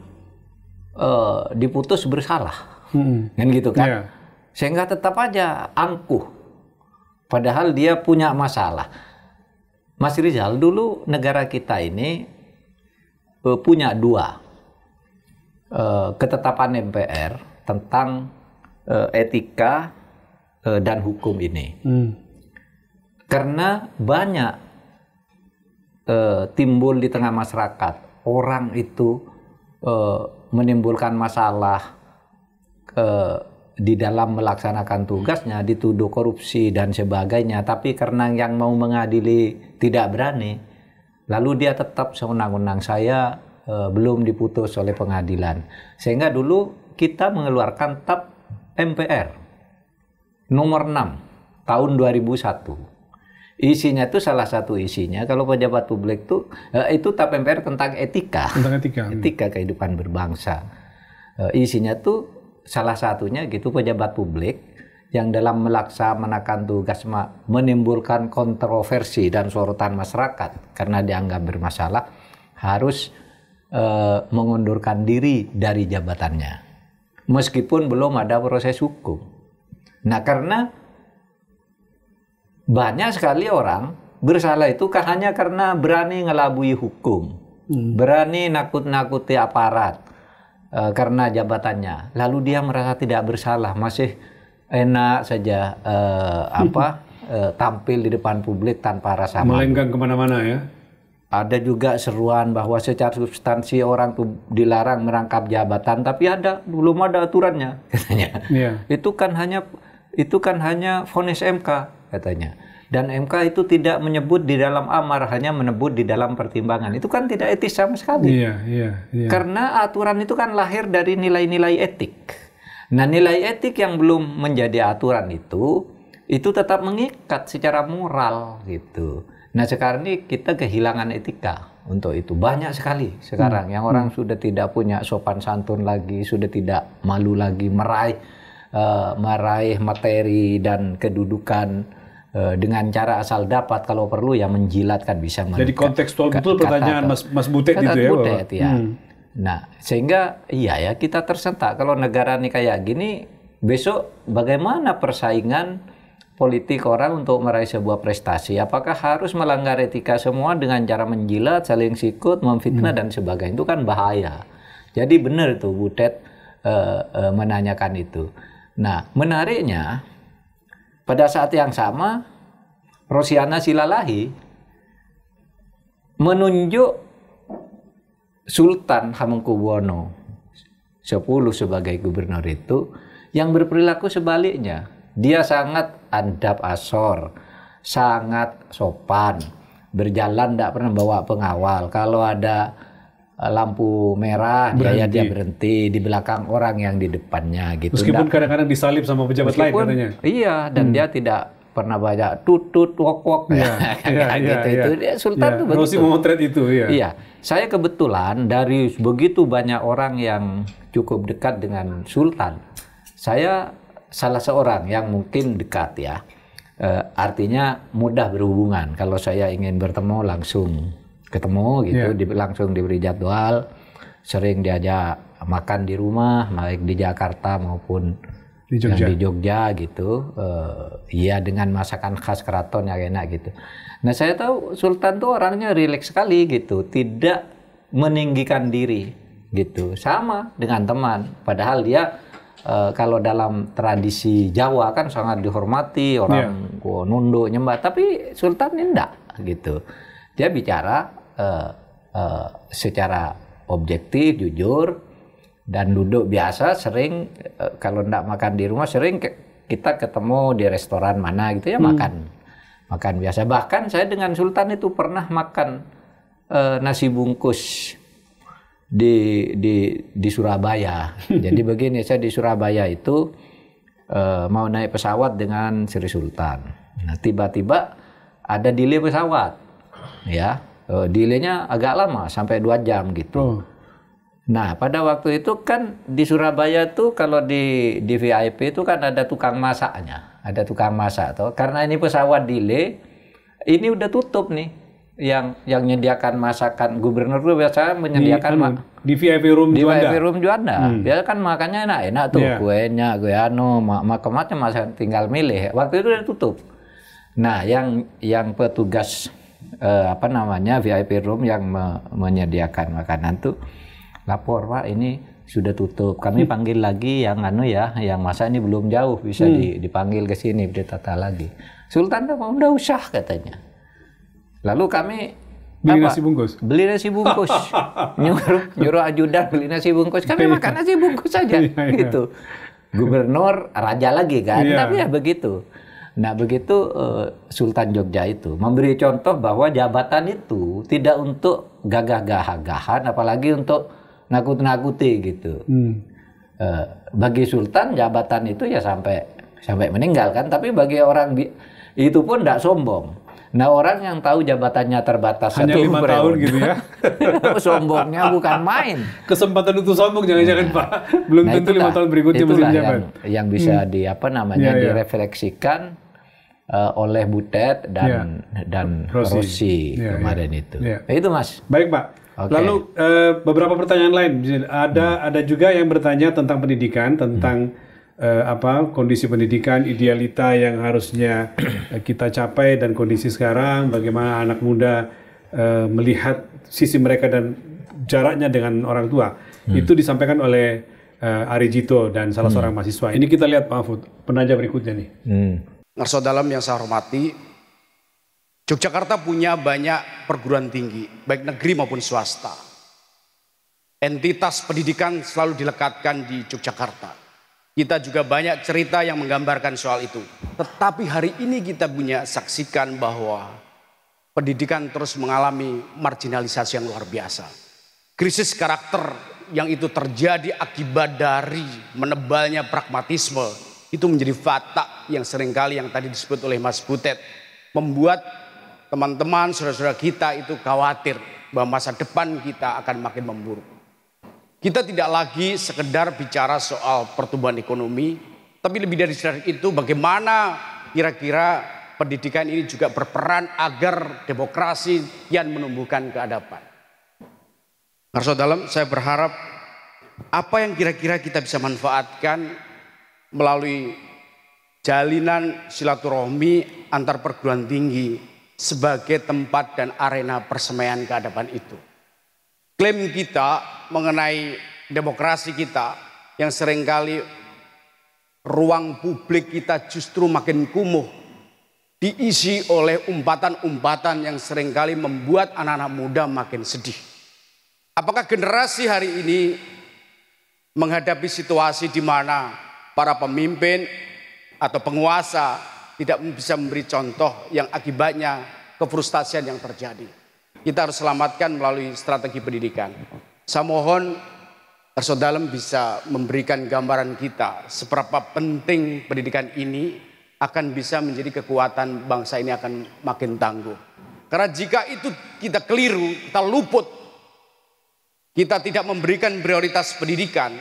diputus bersalah. Kan gitu kan. Sehingga tetap aja angkuh. Padahal dia punya masalah. Mas Rizal, dulu negara kita ini punya 2 ketetapan MPR tentang etika dan hukum ini. Karena banyak timbul di tengah masyarakat, orang itu menimbulkan masalah di dalam melaksanakan tugasnya, dituduh korupsi dan sebagainya, tapi karena yang mau mengadili tidak berani, lalu dia tetap sewenang-wenang, saya belum diputus oleh pengadilan. Sehingga dulu kita mengeluarkan TAP MPR nomor 6 tahun 2001. Isinya itu, salah satu isinya kalau pejabat publik itu TAP MPR tentang etika. Tentang etika. Etika kehidupan berbangsa. Isinya tuh salah satunya gitu, pejabat publik yang dalam melaksanakan tugas menimbulkan kontroversi dan sorotan masyarakat karena dianggap bermasalah harus mengundurkan diri dari jabatannya meskipun belum ada proses hukum. Nah, karena banyak sekali orang bersalah itu hanya karena berani ngelabui hukum, berani nakut-nakuti aparat karena jabatannya, lalu dia merasa tidak bersalah, masih enak saja tampil di depan publik tanpa rasa malu. Melenggang kemana-mana ya. Ada juga seruan bahwa secara substansi orang tuh dilarang merangkap jabatan, tapi belum ada aturannya katanya. Itu kan hanya vonis MK katanya. Dan MK itu tidak menyebut di dalam amar, hanya menyebut di dalam pertimbangan. Itu kan tidak etis sama sekali. Karena aturan itu kan lahir dari nilai-nilai etik. Nah, nilai etik yang belum menjadi aturan itu tetap mengikat secara moral gitu. Nah, sekarang ini kita kehilangan etika untuk itu. Banyak sekali sekarang yang orang sudah tidak punya sopan santun lagi, sudah tidak malu lagi meraih materi dan kedudukan dengan cara asal dapat, kalau perlu ya menjilat kan bisa. Jadi kontekstual betul pertanyaan Mas Butet itu ya. Butet, ya. Nah, sehingga iya ya kita tersentak kalau negara ini kayak gini, besok bagaimana persaingan politik orang untuk meraih sebuah prestasi? Apakah harus melanggar etika semua dengan cara menjilat, saling sikut, memfitnah dan sebagainya? Itu kan bahaya. Jadi benar tuh Butet menanyakan itu. Nah, menariknya pada saat yang sama Rosiana Silalahi menunjuk Sultan Hamengkubuwono X sebagai gubernur itu yang berperilaku sebaliknya. Dia sangat adab asor, sangat sopan, berjalan tidak pernah bawa pengawal. Kalau ada lampu merah dia berhenti di belakang orang yang di depannya gitu. Meskipun kadang-kadang disalib sama pejabat lain katanya. Iya, dan dia tidak pernah baca tutut wok-wok gitu. Dia Sultan tuh begitu. Rosi memotret itu ya. Iya, saya kebetulan dari begitu banyak orang yang cukup dekat dengan Sultan, saya salah seorang yang mungkin dekat ya. Artinya mudah berhubungan. Kalau saya ingin bertemu langsung ketemu gitu, langsung diberi jadwal, sering diajak makan di rumah, baik di Jakarta maupun di Jogja gitu. Iya, dengan masakan khas keraton yang enak gitu. Nah, saya tahu Sultan tuh orangnya rileks sekali gitu, tidak meninggikan diri gitu, sama dengan teman. Padahal dia kalau dalam tradisi Jawa kan sangat dihormati, orang nunduk nyembah, tapi Sultan ini enggak gitu. Dia bicara secara objektif, jujur, dan duduk biasa. Sering kalau enggak makan di rumah, sering kita ketemu di restoran mana gitu ya, makan biasa. Bahkan saya dengan Sultan itu pernah makan nasi bungkus di Surabaya. Jadi begini, saya di Surabaya itu mau naik pesawat dengan Sri Sultan. Nah, tiba-tiba ada delay pesawat, ya, delaynya agak lama sampai 2 jam gitu. Nah, pada waktu itu kan di Surabaya tuh kalau di VIP itu kan ada tukang masaknya, ada tukang masak tuh. Karena ini pesawat delay, ini udah tutup nih. Yang menyediakan masakan gubernur tuh biasanya menyediakan di VIP room di Juanda. VIP room Juanda. Dia kan makannya enak-enak tuh, kuenya, gue macam-macam masa tinggal milih. Waktu itu udah tutup. Nah, yang petugas VIP room yang menyediakan makanan tuh lapor, Pak, ini sudah tutup. Kami panggil lagi yang yang masa ini belum jauh, bisa dipanggil ke sini, ditata lagi. Sultan udah usah katanya. Lalu kami beli nasi bungkus. Beli nasi bungkus. nyuruh ajudan beli nasi bungkus. Kami makan nasi bungkus saja gitu. Gubernur raja lagi kan, tapi ya begitu. Nah, begitu Sultan Jogja itu memberi contoh bahwa jabatan itu tidak untuk gagah-gagahan, apalagi untuk nakut-nakuti gitu. Bagi Sultan jabatan itu ya sampai meninggal kan, tapi bagi orang itu pun tidak sombong. Nah, orang yang tahu jabatannya terbatas hanya 5 tahun gitu ya. Sombongnya bukan main. Kesempatan untuk sombong jangan-jangan Pak. Belum tentu 5 tahun berikutnya masih menjabat. Yang bisa direfleksikan oleh Butet dan Rossi kemarin itu. Itu Mas. Baik Pak. Okay. Lalu beberapa pertanyaan lain. Ada juga yang bertanya tentang pendidikan, tentang kondisi pendidikan, idealita yang harusnya kita capai dan kondisi sekarang, bagaimana anak muda melihat sisi mereka dan jaraknya dengan orang tua. Itu disampaikan oleh Ari Jito dan salah seorang mahasiswa. Ini kita lihat Pak Mahfud, penanya berikutnya nih. Ngarso dalam yang saya hormati, Yogyakarta punya banyak perguruan tinggi, baik negeri maupun swasta. Entitas pendidikan selalu dilekatkan di Yogyakarta. Kita juga banyak cerita yang menggambarkan soal itu. Tetapi hari ini kita punya saksikan bahwa pendidikan terus mengalami marginalisasi yang luar biasa. Krisis karakter yang itu terjadi akibat dari menebalnya pragmatisme. Itu menjadi watak yang seringkali yang tadi disebut oleh Mas Butet. Membuat teman-teman, saudara-saudara kita itu khawatir bahwa masa depan kita akan makin memburuk. Kita tidak lagi sekedar bicara soal pertumbuhan ekonomi, tapi lebih dari itu bagaimana kira-kira pendidikan ini juga berperan agar demokrasi kian menumbuhkan keadaban. Ngarso dalam, saya berharap apa yang kira-kira kita bisa manfaatkan melalui jalinan silaturahmi antar perguruan tinggi sebagai tempat dan arena persemaian keadaban itu. Klaim kita mengenai demokrasi kita yang seringkali ruang publik kita justru makin kumuh, diisi oleh umpatan-umpatan yang seringkali membuat anak-anak muda makin sedih. Apakah generasi hari ini menghadapi situasi di mana para pemimpin atau penguasa tidak bisa memberi contoh yang akibatnya kefrustasian yang terjadi? Kita harus selamatkan melalui strategi pendidikan. Saya mohon Ngarso Dalem bisa memberikan gambaran kita seberapa penting pendidikan ini akan bisa menjadi kekuatan bangsa ini akan makin tangguh. Karena jika itu kita keliru, kita luput, kita tidak memberikan prioritas pendidikan,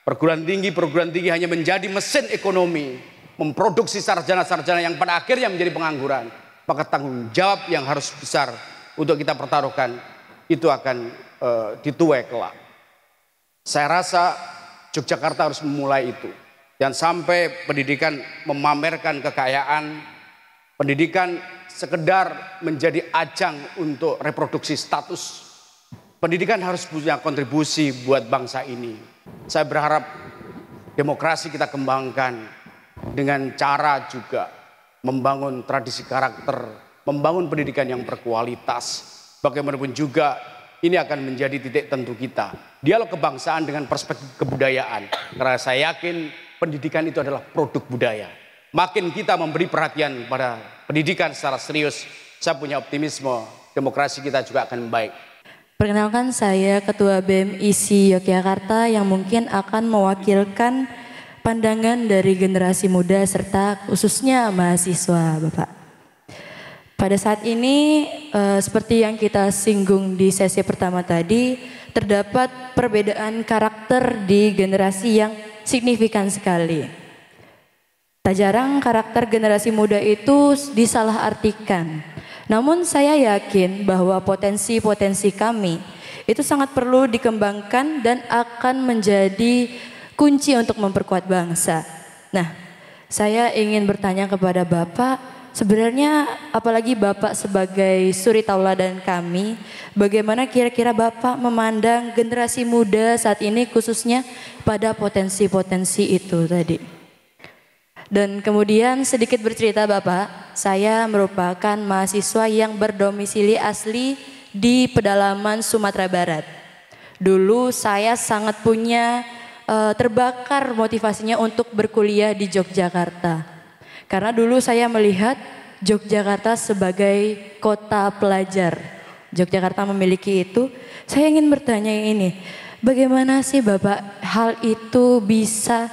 perguruan tinggi hanya menjadi mesin ekonomi, memproduksi sarjana-sarjana yang pada akhirnya menjadi pengangguran, maka tanggung jawab yang harus besar untuk kita pertaruhkan itu akan dituai kelak. Saya rasa Yogyakarta harus memulai itu. Jangan sampai pendidikan memamerkan kekayaan, pendidikan sekedar menjadi ajang untuk reproduksi status. Pendidikan harus punya kontribusi buat bangsa ini. Saya berharap demokrasi kita kembangkan dengan cara juga membangun tradisi karakter, membangun pendidikan yang berkualitas. Bagaimanapun juga ini akan menjadi titik tentu kita. Dialog kebangsaan dengan perspektif kebudayaan. Karena saya yakin pendidikan itu adalah produk budaya. Makin kita memberi perhatian pada pendidikan secara serius, saya punya optimisme demokrasi kita juga akan baik. Perkenalkan, saya Ketua BEM ISI Yogyakarta yang mungkin akan mewakilkan pandangan dari generasi muda serta khususnya mahasiswa, Bapak. Pada saat ini seperti yang kita singgung di sesi pertama tadi, terdapat perbedaan karakter di generasi yang signifikan sekali. Tak jarang karakter generasi muda itu disalahartikan. Namun saya yakin bahwa potensi-potensi kami itu sangat perlu dikembangkan dan akan menjadi kunci untuk memperkuat bangsa. Nah, saya ingin bertanya kepada Bapak, sebenarnya apalagi Bapak sebagai suri tauladan kami, bagaimana kira-kira Bapak memandang generasi muda saat ini khususnya pada potensi-potensi itu tadi. Dan kemudian sedikit bercerita Bapak, saya merupakan mahasiswa yang berdomisili asli di pedalaman Sumatera Barat. Dulu saya sangat punya terbakar motivasinya untuk berkuliah di Yogyakarta. Karena dulu saya melihat Yogyakarta sebagai kota pelajar. Yogyakarta memiliki itu. Saya ingin bertanya ini, bagaimana sih Bapak hal itu bisa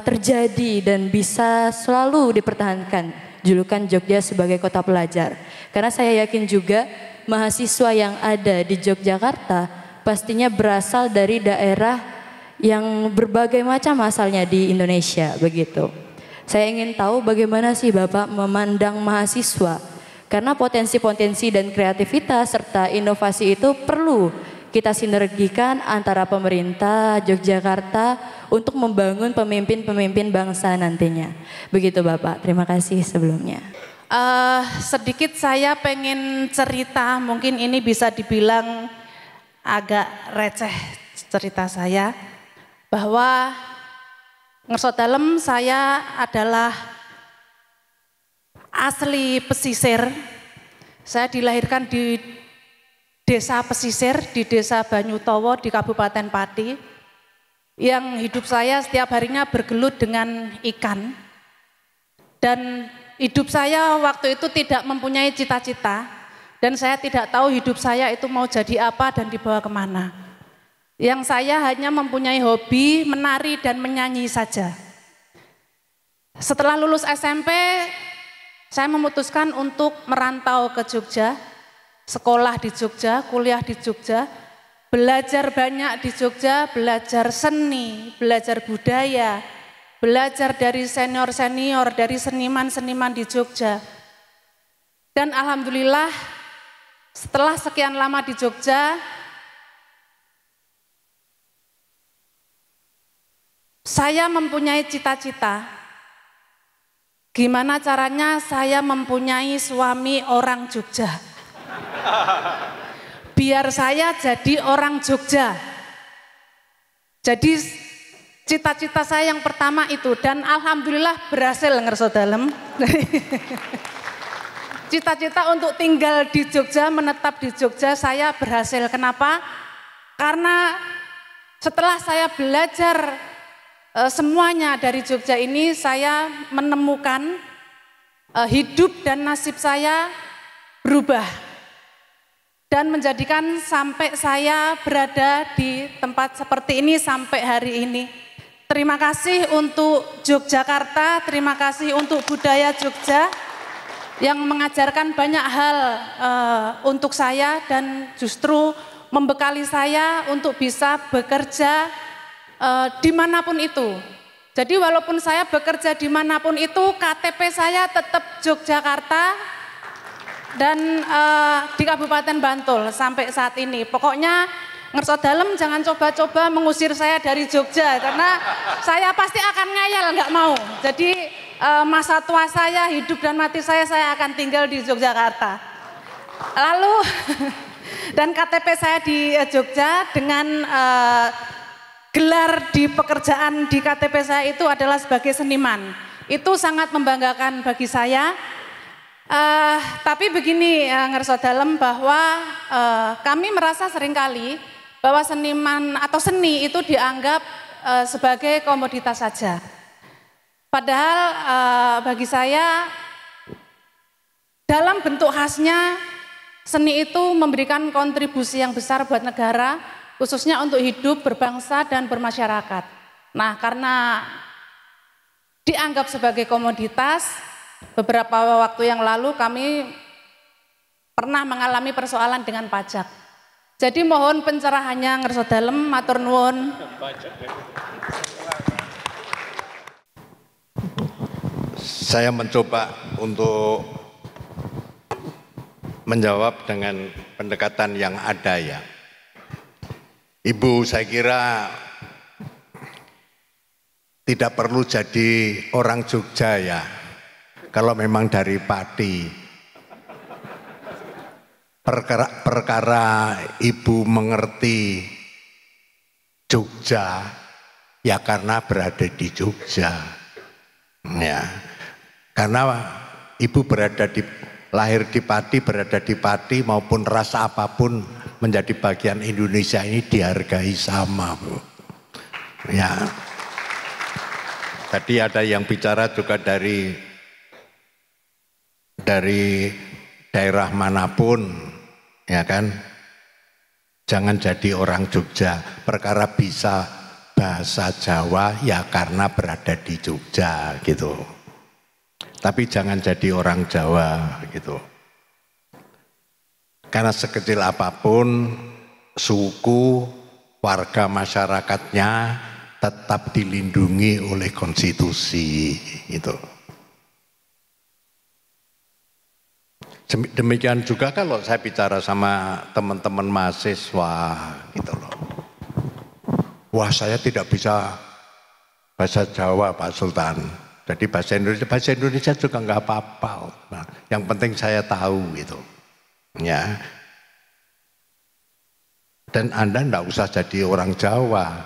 terjadi dan bisa selalu dipertahankan julukan Jogja sebagai kota pelajar? Karena saya yakin juga mahasiswa yang ada di Yogyakarta pastinya berasal dari daerah yang berbagai macam asalnya di Indonesia, begitu. Saya ingin tahu bagaimana sih Bapak memandang mahasiswa, karena potensi-potensi dan kreativitas serta inovasi itu perlu kita sinergikan antara pemerintah Yogyakarta untuk membangun pemimpin-pemimpin bangsa nantinya. Begitu Bapak, terima kasih sebelumnya. Sedikit saya pengen cerita, mungkin ini bisa dibilang agak receh cerita saya, bahwa ngerso dalem saya adalah asli pesisir. Saya dilahirkan di desa pesisir, di desa Banyutowo di Kabupaten Pati. Yang hidup saya setiap harinya bergelut dengan ikan. Dan hidup saya waktu itu tidak mempunyai cita-cita. Dan saya tidak tahu hidup saya itu mau jadi apa dan dibawa kemana. Yang saya hanya mempunyai hobi menari dan menyanyi saja. Setelah lulus SMP, saya memutuskan untuk merantau ke Jogja, sekolah di Jogja, kuliah di Jogja, belajar banyak di Jogja, belajar seni, belajar budaya, belajar dari senior-senior, dari seniman-seniman di Jogja. Dan alhamdulillah setelah sekian lama di Jogja, saya mempunyai cita-cita, gimana caranya saya mempunyai suami orang Jogja. Biar saya jadi orang Jogja. Jadi cita-cita saya yang pertama itu, dan alhamdulillah berhasil ngerso dalem. Cita-cita untuk tinggal di Jogja, menetap di Jogja saya berhasil. Kenapa? Karena setelah saya belajar semuanya dari Jogja ini, saya menemukan hidup dan nasib saya berubah dan menjadikan sampai saya berada di tempat seperti ini sampai hari ini. Terima kasih untuk Yogyakarta, terima kasih untuk budaya Jogja yang mengajarkan banyak hal untuk saya dan justru membekali saya untuk bisa bekerja dimanapun itu. Jadi walaupun saya bekerja dimanapun itu, KTP saya tetap Yogyakarta dan di Kabupaten Bantul sampai saat ini. Pokoknya ngerso dalem jangan coba-coba mengusir saya dari Jogja, karena saya pasti akan ngeyel, nggak mau. Jadi masa tua saya, hidup dan mati saya akan tinggal di Yogyakarta. Lalu dan KTP saya di Jogja dengan gelar di pekerjaan di KTP saya itu adalah sebagai seniman. Itu sangat membanggakan bagi saya. Tapi begini ngerso dalem, bahwa kami merasa seringkali bahwa seniman atau seni itu dianggap sebagai komoditas saja. Padahal bagi saya dalam bentuk khasnya seni itu memberikan kontribusi yang besar buat negara, khususnya untuk hidup berbangsa dan bermasyarakat. Nah, karena dianggap sebagai komoditas, beberapa waktu yang lalu kami pernah mengalami persoalan dengan pajak. Jadi mohon pencerahannya ngerso dalem, matur nuwun. Saya mencoba untuk menjawab dengan pendekatan yang ada ya. Ibu, saya kira tidak perlu jadi orang Jogja ya. Kalau memang dari Pati, perkara ibu mengerti Jogja ya karena berada di Jogja. Ya, karena ibu lahir di Pati, berada di Pati maupun ras apapun menjadi bagian Indonesia ini dihargai sama, Bu. Ya. Tadi ada yang bicara juga dari daerah manapun, ya kan? Jangan jadi orang Jogja, perkara bisa bahasa Jawa ya karena berada di Jogja gitu. Tapi jangan jadi orang Jawa gitu. Karena sekecil apapun suku, warga masyarakatnya tetap dilindungi oleh konstitusi gitu. Demikian juga kalau saya bicara sama teman-teman mahasiswa gitu loh. Wah, saya tidak bisa bahasa Jawa, Pak Sultan. Jadi bahasa Indonesia juga nggak apa-apa. Nah, yang penting saya tahu gitu. Ya. Dan Anda enggak usah jadi orang Jawa.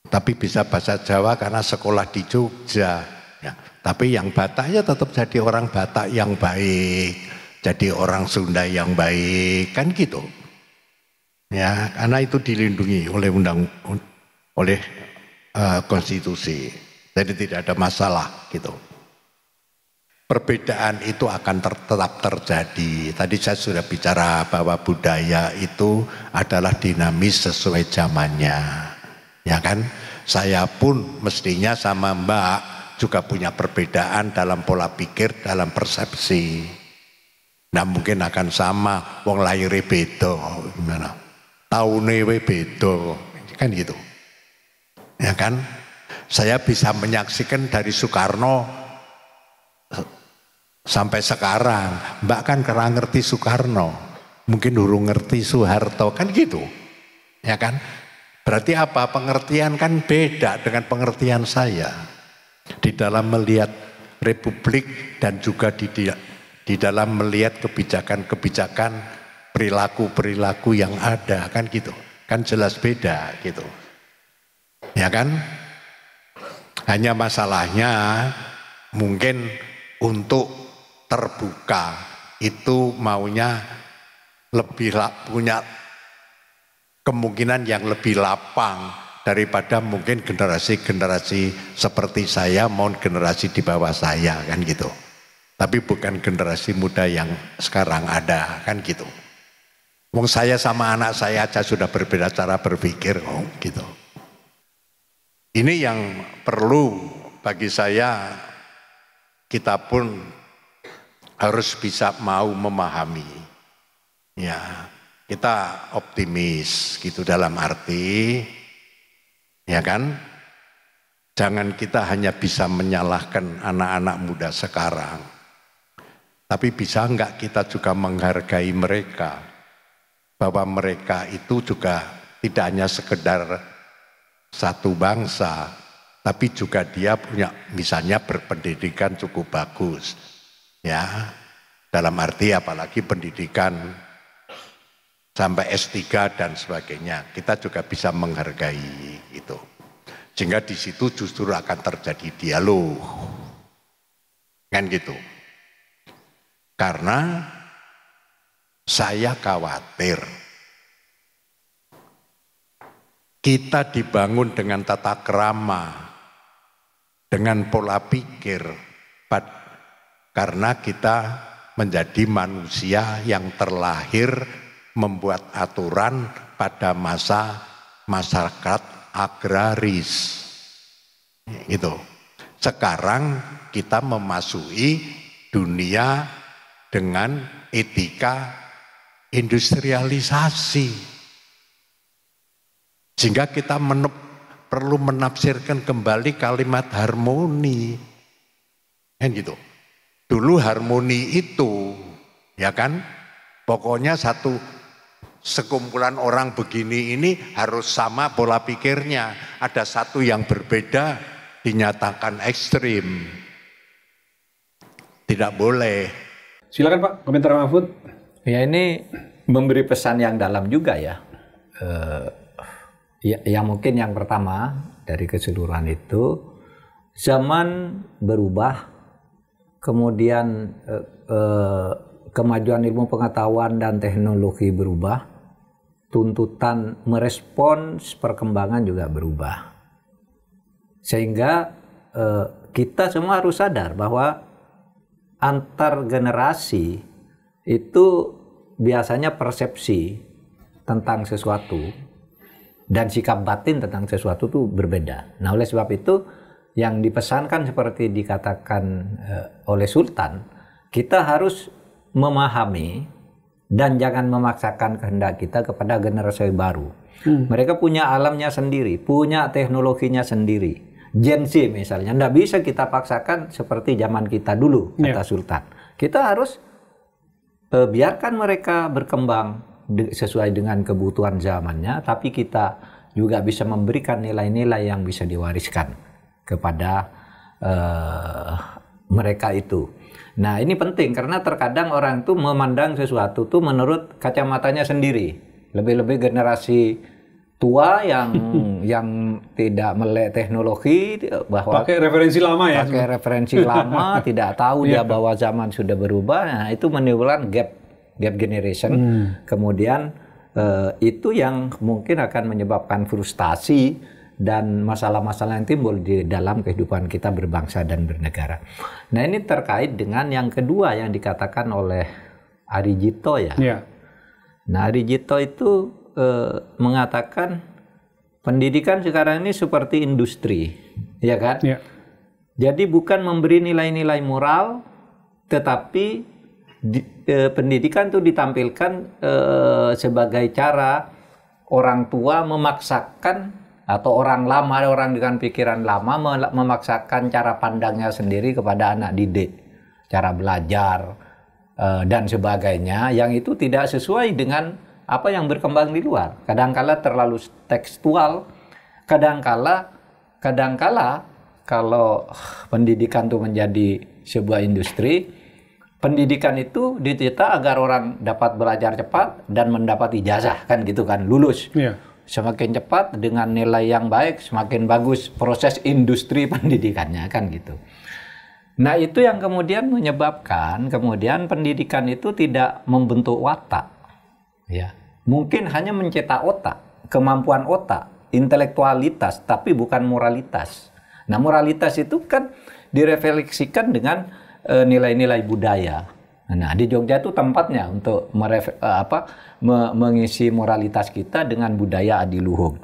Tapi bisa bahasa Jawa karena sekolah di Jogja. Ya. Tapi yang Batak ya tetap jadi orang Batak yang baik. Jadi orang Sunda yang baik. Kan gitu. Ya, karena itu dilindungi oleh konstitusi. Jadi tidak ada masalah gitu. Perbedaan itu akan tetap terjadi. Tadi saya sudah bicara bahwa budaya itu adalah dinamis sesuai zamannya. Ya kan? Saya pun mestinya sama Mbak juga punya perbedaan dalam pola pikir, dalam persepsi. Nah mungkin akan sama, wong lahirnya beda, gimana? Tahunnya beda, kan gitu. Ya kan? Saya bisa menyaksikan dari Soekarno sampai sekarang. Mbak kan karena ngerti Soekarno, mungkin dulu ngerti Soeharto, kan gitu. Ya kan? Berarti apa? Pengertian kan beda dengan pengertian saya. Di dalam melihat republik dan juga di dalam melihat kebijakan-kebijakan, perilaku-perilaku yang ada, kan gitu. Kan jelas beda gitu. Ya kan? Hanya masalahnya mungkin untuk terbuka itu maunya punya kemungkinan yang lebih lapang daripada mungkin generasi-generasi seperti saya maupun generasi di bawah saya, kan gitu. Tapi bukan generasi muda yang sekarang ada, kan gitu. Wong saya sama anak saya aja sudah berbeda cara berpikir, gitu. Ini yang perlu bagi saya, kita pun harus bisa mau memahami. Ya, kita optimis gitu dalam arti, ya kan? Jangan kita hanya bisa menyalahkan anak-anak muda sekarang. Tapi bisa enggak kita juga menghargai mereka, bahwa mereka itu juga tidak hanya sekedar satu bangsa, tapi juga dia punya misalnya berpendidikan cukup bagus. Ya, dalam arti apalagi pendidikan sampai S3 dan sebagainya, kita juga bisa menghargai itu. Sehingga di situ justru akan terjadi dialog. Kan gitu. Karena saya khawatir kita dibangun dengan tata krama, dengan pola pikir, karena kita menjadi manusia yang terlahir membuat aturan pada masa masyarakat agraris. Gitu. Sekarang kita memasuki dunia dengan etika industrialisasi. Sehingga kita perlu menafsirkan kembali kalimat harmoni. Kan gitu. Dulu harmoni itu, ya kan, pokoknya satu sekumpulan orang begini ini harus sama pola pikirnya. Ada satu yang berbeda dinyatakan ekstrim. Tidak boleh. Silakan Pak, komentar Mahfud. Ya, ini memberi pesan yang dalam juga ya. Yang mungkin yang pertama dari keseluruhan itu, zaman berubah, kemudian kemajuan ilmu pengetahuan dan teknologi berubah, tuntutan merespons perkembangan juga berubah. Sehingga kita semua harus sadar bahwa antar generasi itu biasanya persepsi tentang sesuatu dan sikap batin tentang sesuatu itu berbeda. Nah, oleh sebab itu yang dipesankan seperti dikatakan oleh Sultan, kita harus memahami dan jangan memaksakan kehendak kita kepada generasi baru. Mereka punya alamnya sendiri, punya teknologinya sendiri. Gen Z misalnya, tidak bisa kita paksakan seperti zaman kita dulu, kata Sultan. Kita harus biarkan mereka berkembang sesuai dengan kebutuhan zamannya, tapi kita juga bisa memberikan nilai-nilai yang bisa diwariskan kepada mereka itu. Nah, ini penting karena terkadang orang itu memandang sesuatu itu menurut kacamatanya sendiri. Lebih-lebih generasi tua yang tidak melek teknologi, bahwa pakai referensi lama ya. Pakai referensi lama, tidak tahu dia bahwa zaman sudah berubah. Nah, itu menimbulkan gap generation. Kemudian itu yang mungkin akan menyebabkan frustasi dan masalah-masalah yang timbul di dalam kehidupan kita berbangsa dan bernegara. Nah, ini terkait dengan yang kedua yang dikatakan oleh Arijito ya. Nah, Arijito itu mengatakan pendidikan sekarang ini seperti industri, ya kan? Jadi bukan memberi nilai-nilai moral, tetapi pendidikan itu ditampilkan sebagai cara orang tua memaksakan, atau orang lama, orang dengan pikiran lama memaksakan cara pandangnya sendiri kepada anak didik, cara belajar dan sebagainya, yang itu tidak sesuai dengan apa yang berkembang di luar. Kadangkala terlalu tekstual, kadangkala kalau pendidikan itu menjadi sebuah industri, pendidikan itu dicetak agar orang dapat belajar cepat dan mendapat ijazah, kan gitu kan, lulus. Semakin cepat dengan nilai yang baik, semakin bagus proses industri pendidikannya, kan gitu. Nah, itu yang kemudian menyebabkan kemudian pendidikan itu tidak membentuk watak. Ya, mungkin hanya mencetak otak, kemampuan otak, intelektualitas, tapi bukan moralitas. Nah, moralitas itu kan direfleksikan dengan nilai-nilai budaya. Nah, di Jogja itu tempatnya untuk mengisi moralitas kita dengan budaya adiluhung.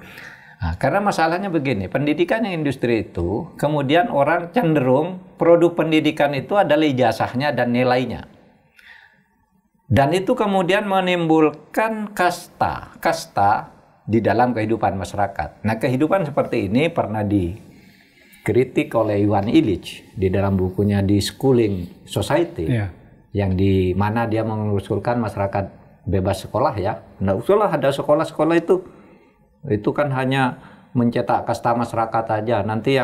Nah, karena masalahnya begini, pendidikan yang industri itu, kemudian orang cenderung produk pendidikan itu adalah ijazahnya dan nilainya. Dan itu kemudian menimbulkan kasta di dalam kehidupan masyarakat. Nah, kehidupan seperti ini pernah dikritik oleh Iwan Illich di dalam bukunya The Schooling Society, yang di mana dia mengusulkan masyarakat bebas sekolah ya. Nah, usulah ada sekolah-sekolah itu kan hanya mencetak kasta masyarakat aja. Nanti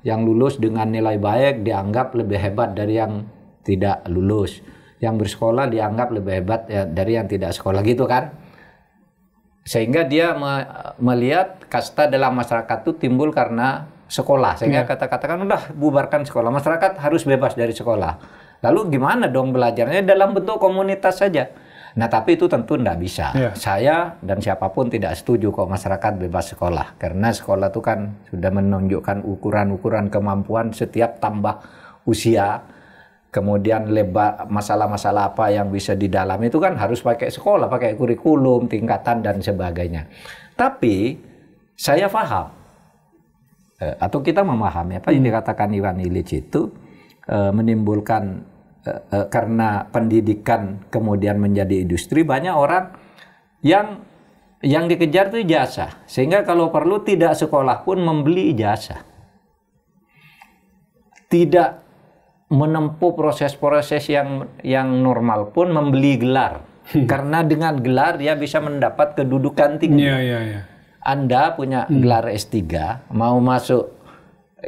yang lulus dengan nilai baik dianggap lebih hebat dari yang tidak lulus. Yang bersekolah dianggap lebih hebat ya, dari yang tidak sekolah, gitu kan. Sehingga dia melihat kasta dalam masyarakat itu timbul karena sekolah. Sehingga kata-katakan udah bubarkan sekolah, masyarakat harus bebas dari sekolah. Lalu gimana dong belajarnya? Dalam bentuk komunitas saja. Nah, tapi itu tentu tidak bisa. Saya dan siapapun tidak setuju kok masyarakat bebas sekolah. Karena sekolah itu kan sudah menunjukkan ukuran-ukuran kemampuan setiap tambah usia. Kemudian lebar masalah-masalah apa yang bisa di dalam itu kan harus pakai sekolah, pakai kurikulum, tingkatan dan sebagainya. Tapi saya paham atau kita memahami apa yang dikatakan Iwan Illich itu menimbulkan karena pendidikan kemudian menjadi industri, banyak orang yang dikejar itu ijazah, sehingga kalau perlu tidak sekolah pun membeli ijazah, tidak menempuh proses-proses yang normal pun membeli gelar. Karena dengan gelar dia bisa mendapat kedudukan tinggi. Anda punya gelar S3, mau masuk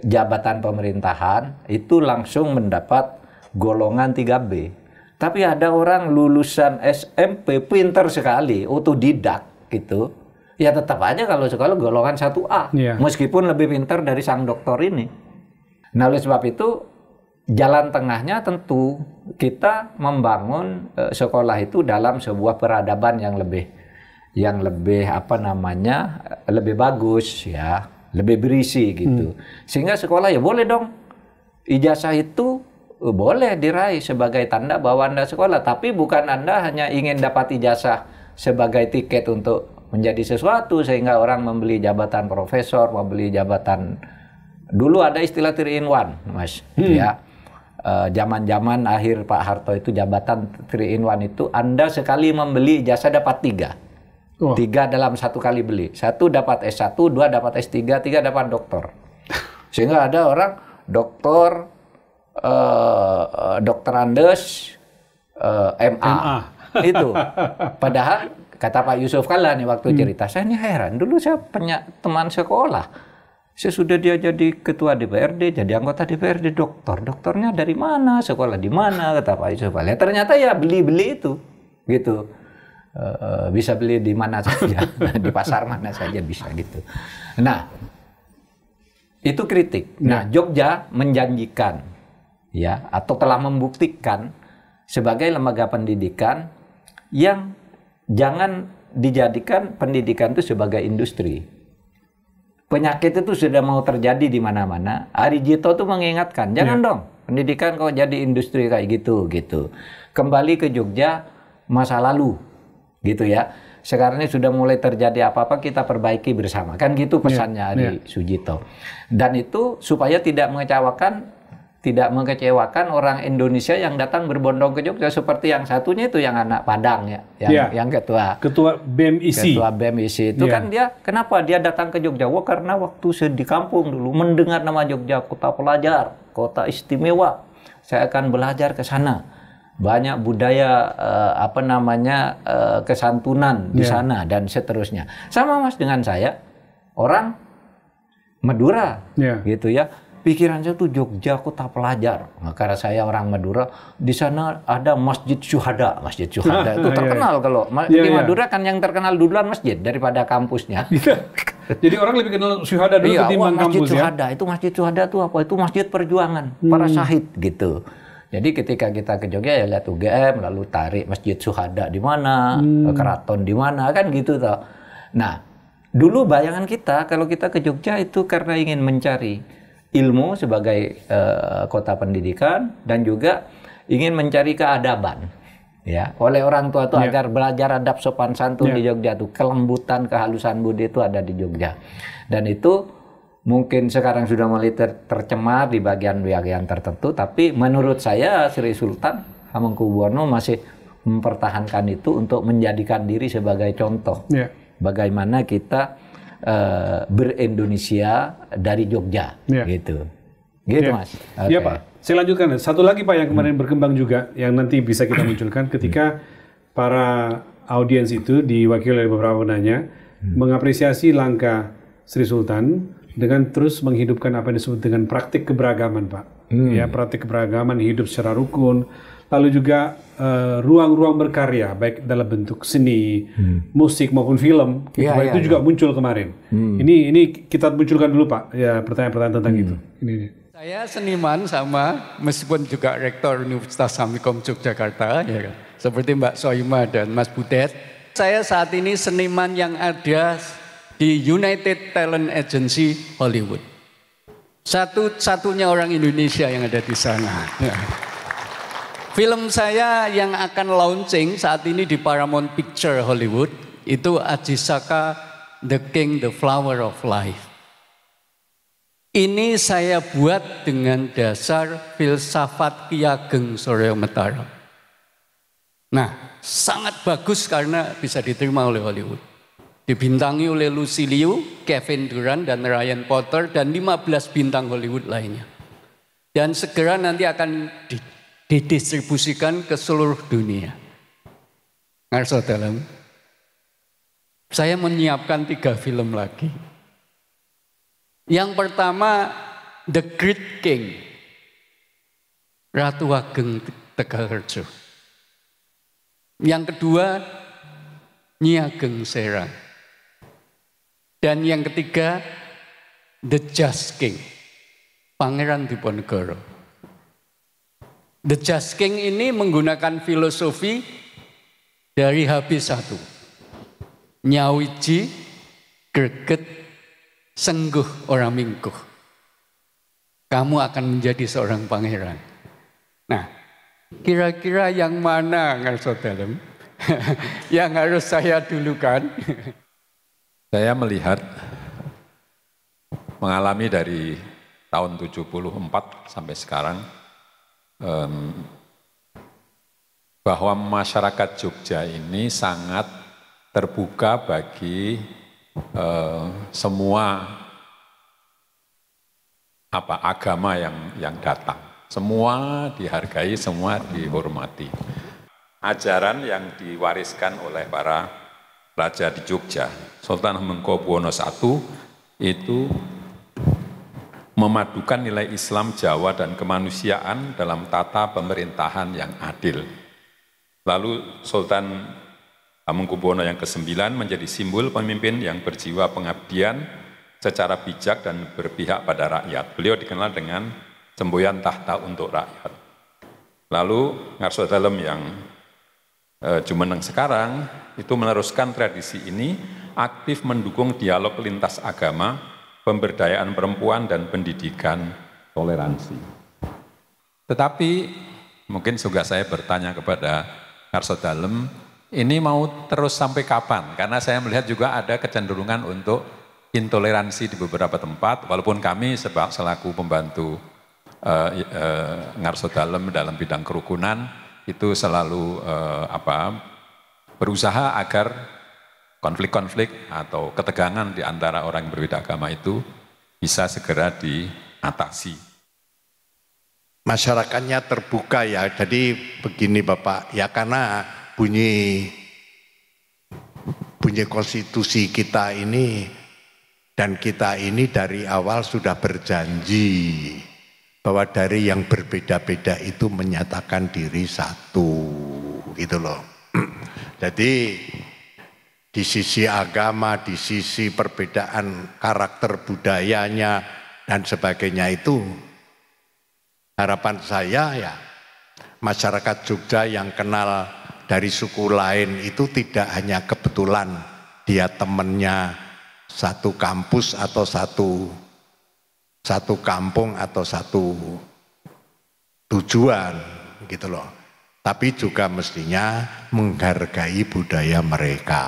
jabatan pemerintahan, itu langsung mendapat golongan 3B. Tapi ada orang lulusan SMP pinter sekali, otodidak gitu. Ya tetap aja kalau sekolah golongan 1A. Meskipun lebih pintar dari sang doktor ini. Nah oleh sebab itu jalan tengahnya tentu kita membangun sekolah itu dalam sebuah peradaban yang lebih apa namanya, lebih bagus ya, lebih berisi gitu. Sehingga sekolah ya boleh dong ijazah itu boleh diraih sebagai tanda bahwa Anda sekolah, tapi bukan Anda hanya ingin dapat ijazah sebagai tiket untuk menjadi sesuatu sehingga orang membeli jabatan profesor, membeli jabatan. Dulu ada istilah 3 in 1, Mas, ya. Zaman-zaman akhir Pak Harto itu jabatan 3 in 1 itu Anda sekali membeli ijazah dapat 3. 3 dalam satu kali beli. 1 dapat S1, 2 dapat S3, 3 dapat doktor. Sehingga ada orang doktor, dokter Andes, MA. Itu. Padahal kata Pak Yusuf Kalla nih waktu cerita, saya ini heran. Dulu saya punya teman sekolah. Sesudah dia jadi ketua DPRD, jadi anggota DPRD, doktornya dari mana, sekolah di mana, kata Pak Yusuf Kalla. Ternyata ya beli-beli itu, gitu. Bisa beli di mana saja, di pasar mana saja bisa gitu. Nah, itu kritik. Nah, Jogja menjanjikan, ya, atau telah membuktikan sebagai lembaga pendidikan yang jangan dijadikan pendidikan itu sebagai industri. Penyakit itu sudah mau terjadi di mana-mana. Arijito tuh mengingatkan, jangan dong pendidikan kok jadi industri kayak gitu. Kembali ke Jogja masa lalu, gitu ya. Sekarang ini sudah mulai terjadi apa-apa kita perbaiki bersama, kan gitu pesannya Ari Sujito. Dan itu supaya tidak mengecewakan orang Indonesia yang datang berbondong ke Jogja, seperti yang satunya itu yang anak Padang ya, yang ketua BEM ISI. Ketua BEM ISI itu kan dia, kenapa dia datang ke Jogja? Karena waktu saya di kampung dulu mendengar nama Jogja, kota pelajar, kota istimewa. Saya akan belajar ke sana. Banyak budaya kesantunan di sana dan seterusnya. Sama Mas dengan saya, orang Madura gitu ya. Pikiran saya tuh Jogja kota pelajar. Nah, karena saya orang Madura, di sana ada Masjid Syuhada. Masjid Syuhada itu terkenal kalau di Madura kan yang terkenal duluan masjid daripada kampusnya. Jadi orang lebih kenal Syuhada dulu ketimbang kampus Syuhada. Itu Masjid Syuhada itu apa? Itu masjid perjuangan para syahid gitu. Jadi ketika kita ke Jogja ya lihat UGM, lalu tarik Masjid Syuhada di mana, keraton di mana, kan gitu toh. Nah, dulu bayangan kita kalau kita ke Jogja itu karena ingin mencari ilmu sebagai kota pendidikan dan juga ingin mencari keadaban ya oleh orang tua itu agar belajar adab sopan santun di Jogja tuh, kelembutan kehalusan budi itu ada di Jogja. Dan itu mungkin sekarang sudah mulai tercemar di bagian-bagian tertentu, tapi menurut saya Sri Sultan Hamengkubuwono masih mempertahankan itu untuk menjadikan diri sebagai contoh bagaimana kita ber-Indonesia dari Jogja, gitu Mas. Iya Pak, saya lanjutkan. Satu lagi Pak yang kemarin berkembang juga, yang nanti bisa kita munculkan ketika para audiens itu diwakili oleh beberapa penanya mengapresiasi langkah Sri Sultan dengan terus menghidupkan apa yang disebut dengan praktik keberagaman Pak. Ya, praktik keberagaman, hidup secara rukun. Lalu juga ruang-ruang berkarya, baik dalam bentuk seni, musik maupun film, itu juga muncul kemarin. Ini kita munculkan dulu Pak, ya pertanyaan-pertanyaan tentang itu. Ini. Saya seniman sama, meskipun juga rektor Universitas Hamikom Yogyakarta, ya kan? Seperti Mbak Soima dan Mas Budet. Saya saat ini seniman yang ada di United Talent Agency Hollywood. Satu-satunya orang Indonesia yang ada di sana. Film saya yang akan launching saat ini di Paramount Picture Hollywood itu Ajisaka The King, the Flower of Life. Ini saya buat dengan dasar filsafat Ki Ageng Surya Metara. Nah, sangat bagus karena bisa diterima oleh Hollywood. Dibintangi oleh Lucy Liu, Kevin Durant, dan Ryan Potter, dan 15 bintang Hollywood lainnya. Dan segera nanti akan didistribusikan ke seluruh dunia. Ngarso dalam, saya menyiapkan 3 film lagi. Yang pertama, The Great King, Ratu Ageng Tegalrejo. Yang kedua, Nyi Ageng Serang. Dan yang ketiga, The Just King, Pangeran Diponegoro. The Just King ini menggunakan filosofi dari H+1. Nyawiji, greget, sengguh orang mingkuh. Kamu akan menjadi seorang pangeran. Nah, kira-kira yang mana ngarso dalem yang harus saya dulukan? Saya melihat mengalami dari tahun 74 sampai sekarang bahwa masyarakat Jogja ini sangat terbuka bagi semua agama yang datang. Semua dihargai, semua dihormati. Ajaran yang diwariskan oleh para raja di Jogja, Sultan Hamengkubuwono I itu memadukan nilai Islam, Jawa, dan kemanusiaan dalam tata pemerintahan yang adil. Lalu Sultan Hamengkubuwono yang ke-9 menjadi simbol pemimpin yang berjiwa pengabdian secara bijak dan berpihak pada rakyat. Beliau dikenal dengan semboyan tahta untuk rakyat. Lalu ngarso dalem yang jumeneng sekarang itu meneruskan tradisi ini, aktif mendukung dialog lintas agama, pemberdayaan perempuan, dan pendidikan toleransi. Tetapi mungkin juga saya bertanya kepada ngarso dalem, ini mau terus sampai kapan? Karena saya melihat juga ada kecenderungan untuk intoleransi di beberapa tempat, walaupun kami selaku pembantu ngarso dalem dalam bidang kerukunan itu selalu berusaha agar konflik-konflik atau ketegangan di antara orang yang berbeda agama itu bisa segera diatasi. Masyarakatnya terbuka ya, jadi begini Bapak, ya karena bunyi konstitusi kita ini dan kita ini dari awal sudah berjanji bahwa dari yang berbeda-beda itu menyatakan diri satu, gitu loh. Jadi di sisi agama, di sisi perbedaan karakter budayanya dan sebagainya itu, harapan saya ya masyarakat Jogja yang kenal dari suku lain itu tidak hanya kebetulan dia temennya satu kampus atau satu kampung atau satu tujuan gitu loh. Tapi juga mestinya menghargai budaya mereka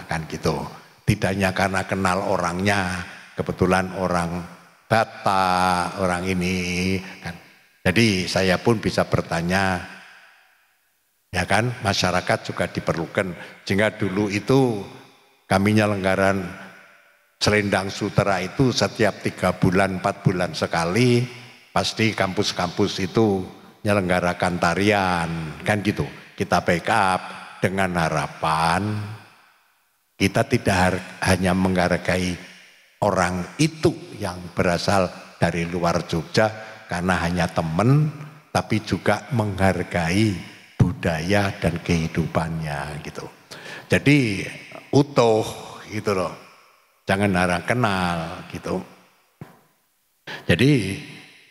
kan gitu. Tidak hanya karena kenal orangnya, kebetulan orang Batak, orang ini kan. Jadi saya pun bisa bertanya, ya kan, masyarakat juga diperlukan. Sehingga dulu itu kami nyelenggaran Selendang Sutera itu setiap 3 bulan, 4 bulan sekali, pasti kampus-kampus itu nyelenggarakan tarian, kan gitu. Kita backup dengan harapan kita tidak hanya menghargai orang itu yang berasal dari luar Jogja karena hanya teman, tapi juga menghargai budaya dan kehidupannya gitu. Jadi utuh gitu loh, jangan harap kenal gitu. Jadi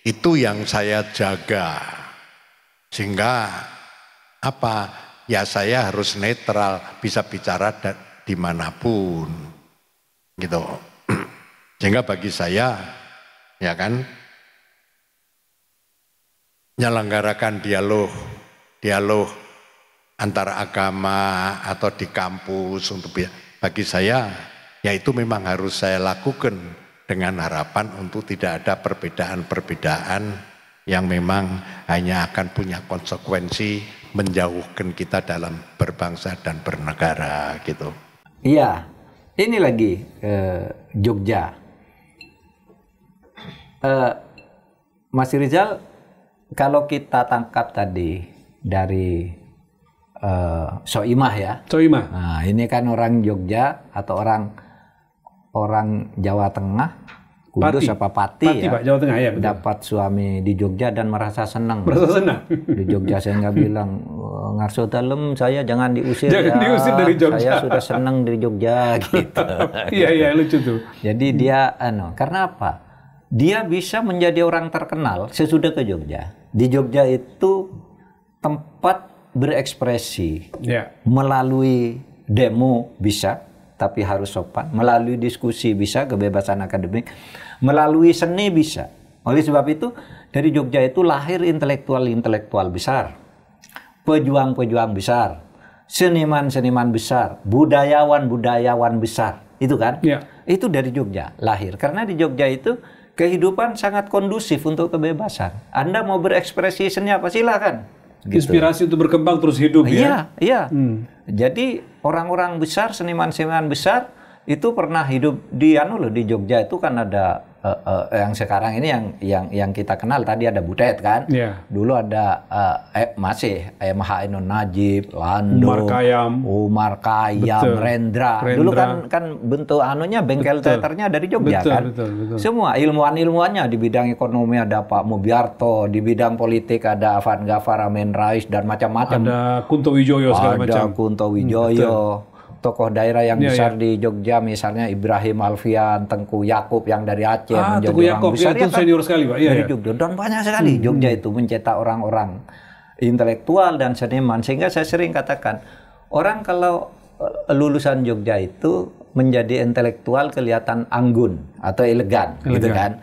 itu yang saya jaga, sehingga apa ya, saya harus netral, bisa bicara dimanapun gitu. Sehingga bagi saya ya kan, menyelenggarakan dialog antara agama atau di kampus untuk bagi saya Ya itu memang harus saya lakukan dengan harapan untuk tidak ada perbedaan-perbedaan yang memang hanya akan punya konsekuensi menjauhkan kita dalam berbangsa dan bernegara gitu. Iya, ini lagi Jogja. Mas Rizal, kalau kita tangkap tadi dari Soimah ya. Soimah. Nah, ini kan orang Jogja atau orang Jawa Tengah, Kudus apa Pati ya, Pak, Jawa Tengah ya, betul. dapat suami di Jogja dan merasa senang. Merasa senang. Di Jogja saya nggak bilang, ngarso dalem saya jangan diusir. Jangan diusir dari Jogja. Saya sudah senang di Jogja gitu. Iya lucu tuh. Jadi dia karena apa? Dia bisa menjadi orang terkenal sesudah ke Jogja. Di Jogja itu tempat berekspresi. Melalui demo bisa, tapi harus sopan. Melalui diskusi bisa, kebebasan akademik. Melalui seni bisa. Oleh sebab itu, dari Jogja itu lahir intelektual-intelektual besar. Pejuang-pejuang besar. Seniman-seniman besar. Budayawan-budayawan besar. Itu kan? Itu dari Jogja lahir. Karena di Jogja itu kehidupan sangat kondusif untuk kebebasan. Anda mau berekspresi seni apa? Silakan. Gitu. Inspirasi untuk berkembang terus hidup ya? Iya. Jadi orang-orang besar, seniman-seniman besar itu pernah hidup di di Jogja itu kan ada yang sekarang ini yang kita kenal tadi ada Butet kan? Dulu ada masih M.H. Ainun Najib, Lando, Umar Khayyam, Rendra. Dulu kan bentuk anunya bengkel teaternya dari Jogja kan? Betul. Semua ilmuwan-ilmuannya di bidang ekonomi ada Pak Mubyarto, di bidang politik ada Afan Ghaffar, Amin Rais dan macam-macam. Ada Kunto Wijoyo segala macam. Ada Kunto Wijoyo. Tokoh daerah yang besar di Jogja misalnya Ibrahim Alfian, Tengku Yakub yang dari Aceh menjadi Tengku orang Yakub, besar itu senior sekali Pak. Dari Jogja dan banyak sekali Jogja itu mencetak orang-orang intelektual dan seniman sehingga saya sering katakan orang kalau lulusan Jogja itu menjadi intelektual kelihatan anggun atau elegan. Gitu kan.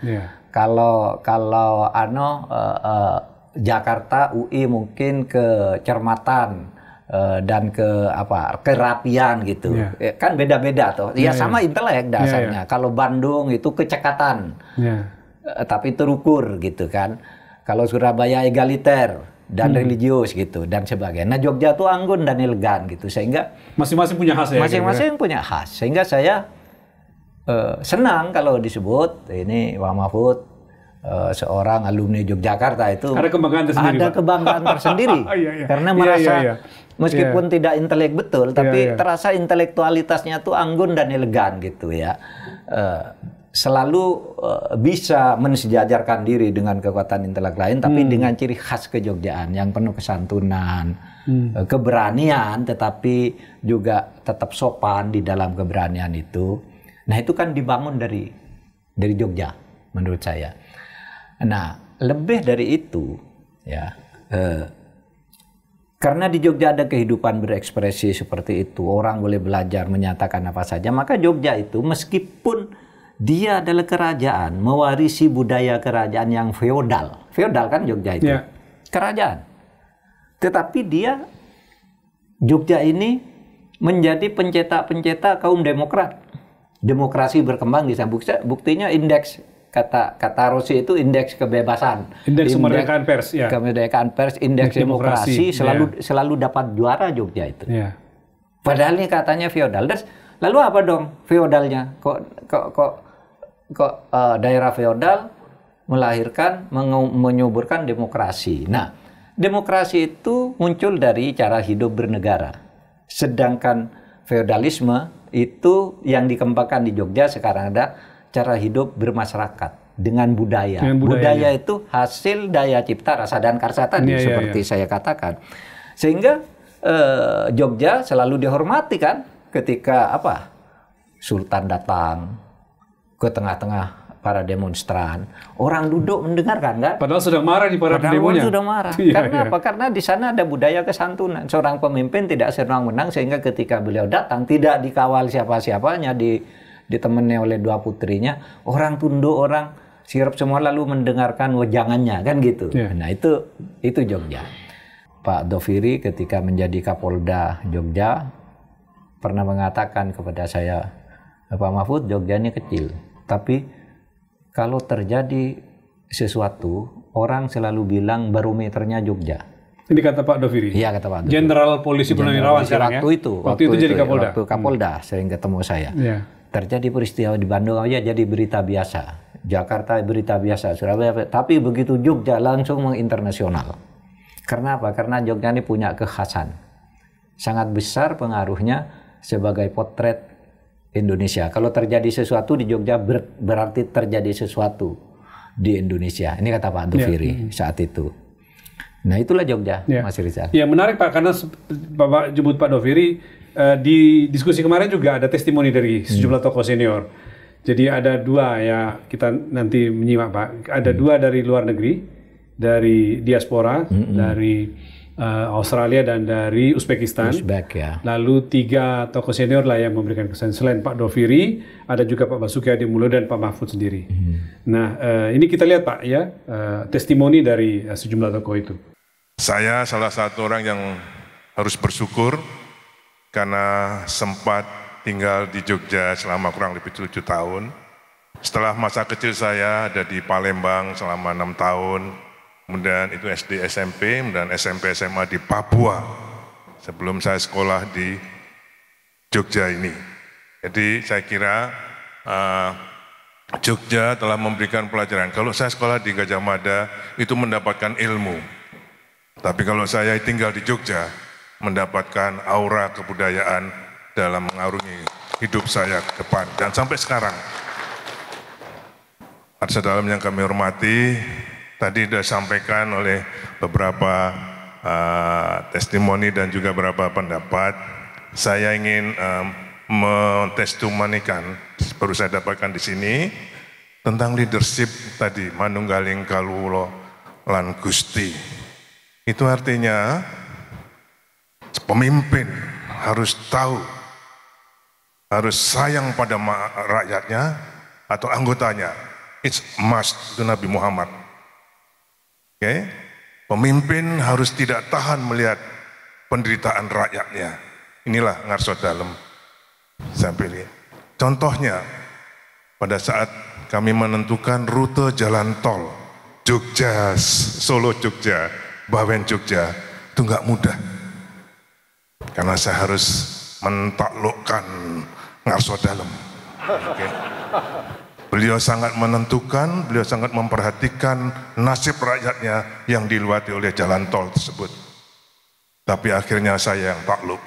Kalau Jakarta UI mungkin kecermatan dan kerapian gitu. Kan beda-beda tuh. Sama intelek dasarnya. Kalau Bandung itu kecekatan. Tapi terukur gitu kan. Kalau Surabaya egaliter dan religius gitu dan sebagainya. Nah, Jogja tuh anggun dan elegan gitu. Sehingga masing-masing punya khas ya. Masing-masing punya khas. Sehingga saya senang kalau disebut ini Pak Mahfud seorang alumni Yogyakarta itu ada kebanggaan tersendiri. Ada kebanggaan tersendiri. Karena merasa meskipun tidak intelek betul, tapi terasa intelektualitasnya tuh anggun dan elegan gitu ya. Selalu bisa mensejajarkan diri dengan kekuatan intelek lain, tapi dengan ciri khas kejogjaan yang penuh kesantunan, keberanian, tetapi juga tetap sopan di dalam keberanian itu. Nah itu kan dibangun dari Jogja menurut saya. Nah, lebih dari itu, ya, karena di Jogja ada kehidupan berekspresi seperti itu, orang boleh belajar menyatakan apa saja, maka Jogja itu meskipun dia adalah kerajaan, mewarisi budaya kerajaan yang feodal kan Jogja itu, kerajaan. Tetapi Jogja ini menjadi pencetak kaum demokrat, demokrasi berkembang di sana. Buktinya indeks kata Rossi itu indeks kebebasan, indeks kemerdekaan pers, kemerdekaan pers, indeks demokrasi selalu dapat juara Jogja itu. Padahal ini katanya feodal. Lalu apa dong feodalnya? Kok daerah feodal melahirkan menyuburkan demokrasi. Nah, demokrasi itu muncul dari cara hidup bernegara. Sedangkan feodalisme itu yang dikembangkan di Jogja sekarang ada cara hidup bermasyarakat dengan budaya. Budaya itu hasil daya cipta rasa dan karsa tadi seperti saya katakan. Sehingga Jogja selalu dihormati kan ketika Sultan datang ke tengah-tengah para demonstran, orang duduk mendengarkan kan? Padahal sedang marah di para demonya. Sudah marah. Karena apa? Karena di sana ada budaya kesantunan. Seorang pemimpin tidak senang-menang sehingga ketika beliau datang tidak dikawal siapa-siapanya, ditemani oleh dua putrinya, orang tunduk, orang sirup semua lalu mendengarkan wejangannya kan gitu. Nah itu Jogja. Pak Doviri ketika menjadi Kapolda Jogja pernah mengatakan kepada saya, Pak Mahfud, Jogja ini kecil, tapi kalau terjadi sesuatu, orang selalu bilang barometernya Jogja. Ini kata Pak Doviri? Iya, kata Pak Doviri. Jenderal Polisi Purnawirawan sekarang ya? Waktu itu jadi Kapolda. Waktu Kapolda sering ketemu saya. Ya. Terjadi peristiwa di Bandung aja jadi berita biasa. Jakarta berita biasa, Surabaya, tapi begitu Jogja langsung menginternasional. Karena apa? Karena Jogja ini punya kekhasan. Sangat besar pengaruhnya sebagai potret Indonesia. Kalau terjadi sesuatu di Jogja berarti terjadi sesuatu di Indonesia. Ini kata Pak Doviri saat itu. Nah itulah Jogja, Mas Rizal. Ya menarik Pak, karena Bapak jemput Pak Doviri di diskusi kemarin juga ada testimoni dari sejumlah tokoh senior. Jadi ada dua ya, kita nanti menyimak Pak. Ada dua dari luar negeri, dari diaspora, dari Australia dan dari Uzbekistan. Ya. Lalu 3 tokoh senior lah yang memberikan kesan. Selain Pak Doviri, ada juga Pak Basuki Hadimulyo dan Pak Mahfud sendiri. Nah, ini kita lihat Pak ya, testimoni dari sejumlah tokoh itu. Saya salah satu orang yang harus bersyukur karena sempat tinggal di Jogja selama kurang lebih 7 tahun. Setelah masa kecil saya ada di Palembang selama 6 tahun. Kemudian itu SD, SMP, dan SMP, SMA di Papua. Sebelum saya sekolah di Jogja ini. Jadi saya kira Jogja telah memberikan pelajaran. Kalau saya sekolah di Gajah Mada itu mendapatkan ilmu. Tapi kalau saya tinggal di Jogja mendapatkan aura kebudayaan dalam mengarungi hidup saya ke depan. Dan sampai sekarang. Arsa dalam yang kami hormati, tadi sudah disampaikan oleh beberapa testimoni dan juga beberapa pendapat. Saya ingin mentestimonikan, baru saya dapatkan di sini, tentang leadership tadi, manunggaling kawula lan Gusti. Itu artinya pemimpin harus tahu, harus sayang pada rakyatnya atau anggotanya. It's must, itu Nabi Muhammad. Pemimpin harus tidak tahan melihat penderitaan rakyatnya. Inilah ngarso dalem saya pilih. Contohnya, pada saat kami menentukan rute jalan tol Jogja, Solo Jogja, Bawen Jogja, itu nggak mudah. Karena saya harus mentaklukkan ngarso dalem. Beliau sangat menentukan, beliau sangat memperhatikan nasib rakyatnya yang dilewati oleh jalan tol tersebut. Tapi akhirnya saya yang takluk.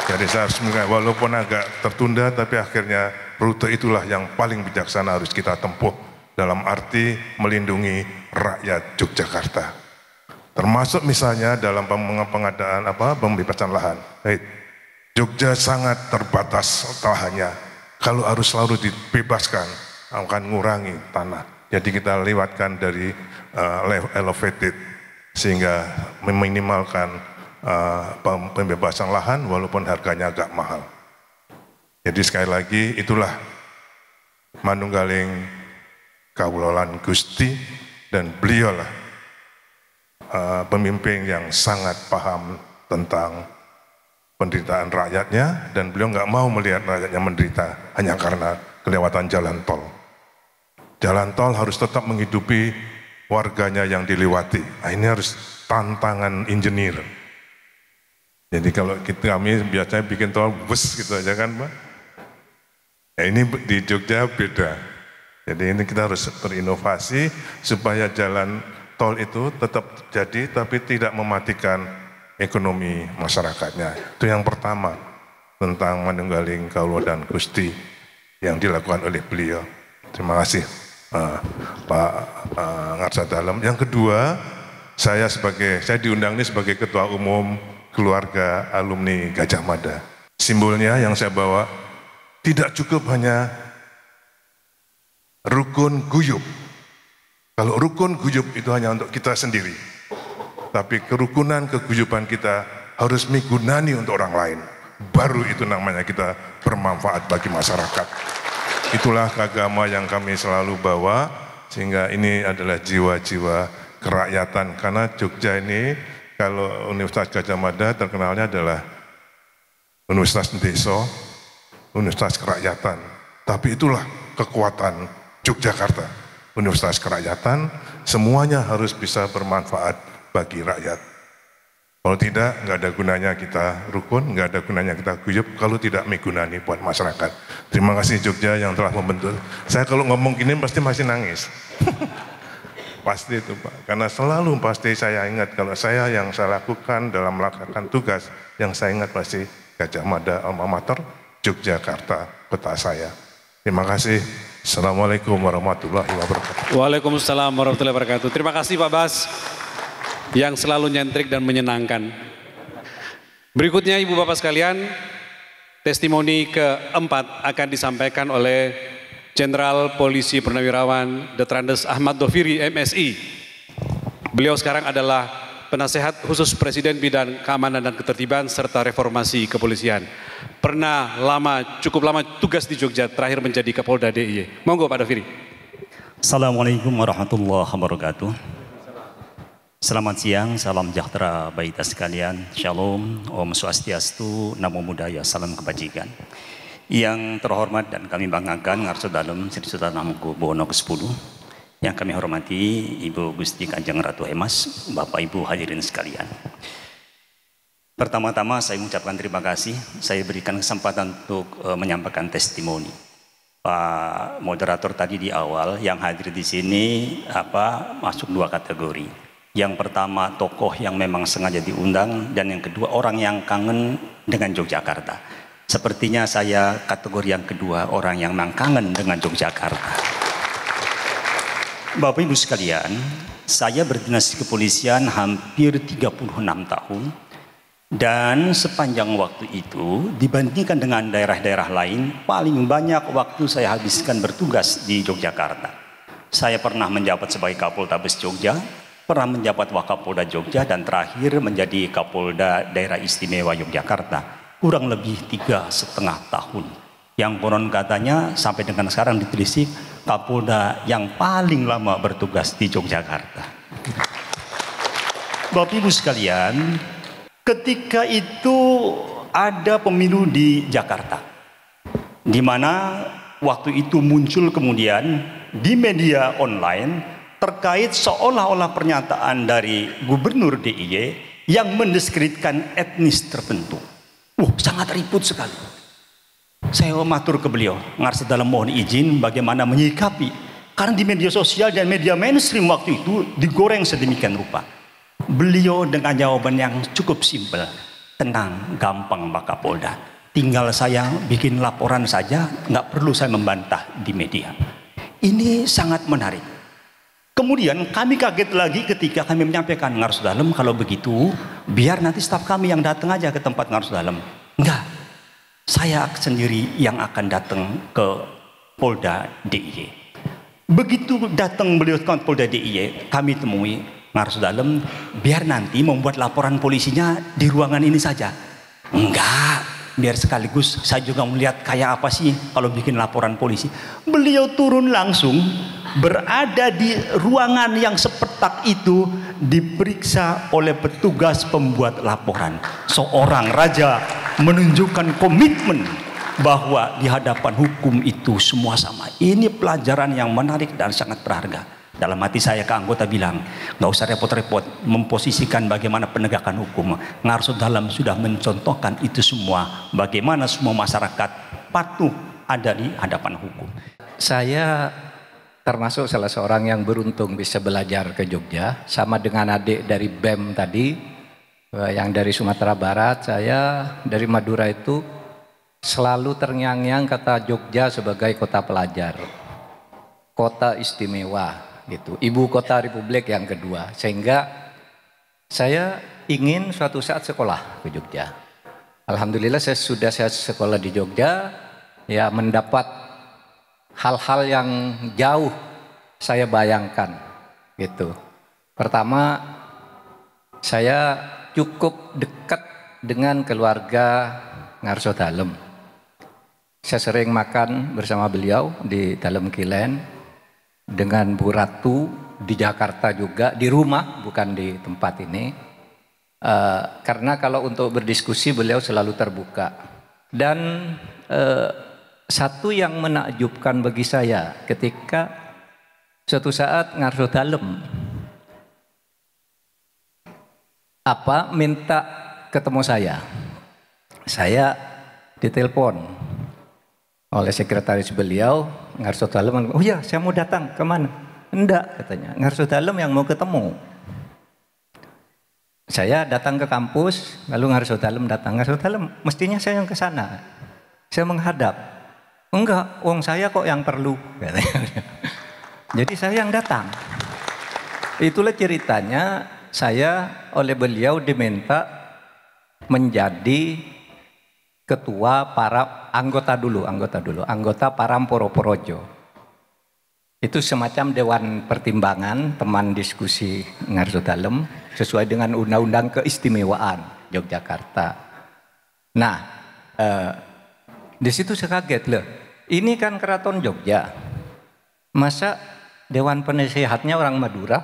Jadi saya harus walaupun agak tertunda, tapi akhirnya rute itulah yang paling bijaksana harus kita tempuh dalam arti melindungi rakyat Yogyakarta. Termasuk misalnya dalam pengadaan pembebasan lahan. Jogja sangat terbatas lahannya. Kalau harus selalu dibebaskan, akan mengurangi tanah. Jadi kita lewatkan dari elevated, sehingga meminimalkan pembebasan lahan walaupun harganya agak mahal. Jadi sekali lagi itulah manunggaling kawula lan Gusti, dan beliaulah pemimpin yang sangat paham tentang penderitaan rakyatnya, dan beliau nggak mau melihat rakyatnya menderita hanya karena kelewatan jalan tol. Jalan tol harus tetap menghidupi warganya yang dilewati. Nah, ini harus tantangan engineer. Jadi kalau kami biasanya bikin tol bus gitu aja kan Pak. Ya, ini di Jogja beda. Jadi ini kita harus berinovasi supaya jalan tol itu tetap jadi tapi tidak mematikan ekonomi masyarakatnya. Itu yang pertama tentang manunggaling kawula dan Gusti yang dilakukan oleh beliau. Terima kasih Pak Ngarsa Dalem. Yang kedua, saya diundang ini sebagai Ketua Umum Keluarga Alumni Gajah Mada. Simbolnya yang saya bawa tidak cukup hanya rukun guyub. Kalau rukun guyub itu hanya untuk kita sendiri. Tapi kerukunan, keguyuban kita harus migunani untuk orang lain. Baru itu namanya kita bermanfaat bagi masyarakat. Itulah agama yang kami selalu bawa, sehingga ini adalah jiwa-jiwa kerakyatan. Karena Jogja ini, kalau Universitas Gajah Mada terkenalnya adalah Universitas Desa, Universitas Kerakyatan. Tapi itulah kekuatan Yogyakarta. Universitas Kerakyatan, semuanya harus bisa bermanfaat bagi rakyat. Kalau tidak, nggak ada gunanya kita rukun, nggak ada gunanya kita guyup kalau tidak megunani buat masyarakat. Terima kasih Jogja yang telah membentuk. Saya kalau ngomong gini pasti masih nangis. Pasti itu Pak, karena selalu pasti saya ingat kalau saya yang saya lakukan dalam melakukan tugas, yang saya ingat pasti Gajah Mada Alma Mater, Yogyakarta, kota saya. Terima kasih. Assalamualaikum warahmatullahi wabarakatuh. Waalaikumsalam warahmatullahi wabarakatuh. Terima kasih Pak Bas yang selalu nyentrik dan menyenangkan. Berikutnya Ibu Bapak sekalian, testimoni keempat akan disampaikan oleh Jenderal Polisi Purnawirawan Detrandes Ahmad Doviri MSI. Beliau sekarang adalah penasehat khusus Presiden bidang keamanan dan ketertiban serta reformasi kepolisian. Pernah cukup lama tugas di Jogja, terakhir menjadi Kapolda DIY. Monggo Pak Doviri. Assalamualaikum warahmatullahi wabarakatuh. Selamat siang, salam sejahtera bagi kita sekalian. Shalom, Om Swastiastu, Namo Buddhaya, salam kebajikan. Yang terhormat dan kami banggakan Ngarso Dalem Sri Sultan Hamengkubuwono ke-10. Yang kami hormati Ibu Gusti Kanjeng Ratu Hemas, Bapak Ibu hadirin sekalian. Pertama-tama saya mengucapkan terima kasih, saya berikan kesempatan untuk menyampaikan testimoni. Pak moderator tadi di awal yang hadir di sini masuk dua kategori. Yang pertama tokoh yang memang sengaja diundang, dan yang kedua orang yang kangen dengan Yogyakarta. Sepertinya saya kategori yang kedua, orang yang memang kangen dengan Yogyakarta. Bapak Ibu sekalian, saya berdinas di kepolisian hampir 36 tahun. Dan sepanjang waktu itu dibandingkan dengan daerah-daerah lain, paling banyak waktu saya habiskan bertugas di Yogyakarta. Saya pernah menjabat sebagai Kapoltabes Jogja, pernah menjabat Wakapolda Jogja, dan terakhir menjadi Kapolda Daerah Istimewa Yogyakarta, kurang lebih 3,5 tahun. Yang konon katanya sampai dengan sekarang ditelisik Kapolda yang paling lama bertugas di Yogyakarta. Bapak Ibu sekalian, ketika itu ada pemilu di Jakarta, di mana waktu itu muncul kemudian di media online terkait seolah-olah pernyataan dari Gubernur DIY yang mendiskreditkan etnis tertentu. Sangat ribut sekali. Saya matur ke beliau, Ngarso Dalem mohon izin bagaimana menyikapi, karena di media sosial dan media mainstream waktu itu digoreng sedemikian rupa. Beliau dengan jawaban yang cukup simpel, tenang, gampang Pak Kapolda, tinggal saya bikin laporan saja, nggak perlu saya membantah di media. Ini sangat menarik. Kemudian kami kaget lagi ketika kami menyampaikan, Ngarso Dalem kalau begitu biar nanti staf kami yang datang aja ke tempat Ngarso Dalem. Enggak, saya sendiri yang akan datang ke Polda DIY. Begitu datang beliau ke Polda DIY, kami temui Ngarso Dalem, biar nanti membuat laporan polisinya di ruangan ini saja. Enggak, biar sekaligus saya juga melihat kayak apa sih kalau bikin laporan polisi. Beliau turun langsung, berada di ruangan yang sepetak itu, diperiksa oleh petugas pembuat laporan. Seorang raja menunjukkan komitmen bahwa di hadapan hukum itu semua sama. Ini pelajaran yang menarik dan sangat berharga. Dalam hati saya ke anggota bilang, nggak usah repot-repot memposisikan bagaimana penegakan hukum. Ngarso Dalem sudah mencontohkan itu semua, bagaimana semua masyarakat patuh ada di hadapan hukum. Saya termasuk salah seorang yang beruntung bisa belajar ke Jogja, sama dengan adik dari BEM tadi, yang dari Sumatera Barat. Saya dari Madura itu selalu terngiang-ngiang kata Jogja sebagai kota pelajar, kota istimewa gitu, ibu kota Republik yang kedua. Sehingga saya ingin suatu saat sekolah ke Jogja. Alhamdulillah saya sudah sekolah di Jogja, ya mendapat hal-hal yang jauh saya bayangkan gitu. Pertama, saya cukup dekat dengan keluarga Ngarso Dalem. Saya sering makan bersama beliau di Dalem Kilen, dengan Bu Ratu di Jakarta juga, di rumah bukan di tempat ini. Karena kalau untuk berdiskusi beliau selalu terbuka. Dan satu yang menakjubkan bagi saya ketika suatu saat Ngarso Dalem minta ketemu saya ditelepon oleh sekretaris beliau, Ngarso Dalem, oh ya saya mau datang, kemana? Enggak, katanya, Ngarso Dalem yang mau ketemu. Saya datang ke kampus, lalu Ngarso Dalem datang. Ngarso Dalem, mestinya saya yang ke sana. Saya menghadap. Enggak, wong saya kok yang perlu. Jadi saya yang datang. Itulah ceritanya saya oleh beliau diminta menjadi ketua para anggota Paramporo Porojo. Itu semacam dewan pertimbangan, teman diskusi Ngarso Dalem sesuai dengan undang-undang keistimewaan Yogyakarta. Nah, di situ saya kaget loh. Ini kan Keraton Jogja. Masa dewan penasehatnya orang Madura?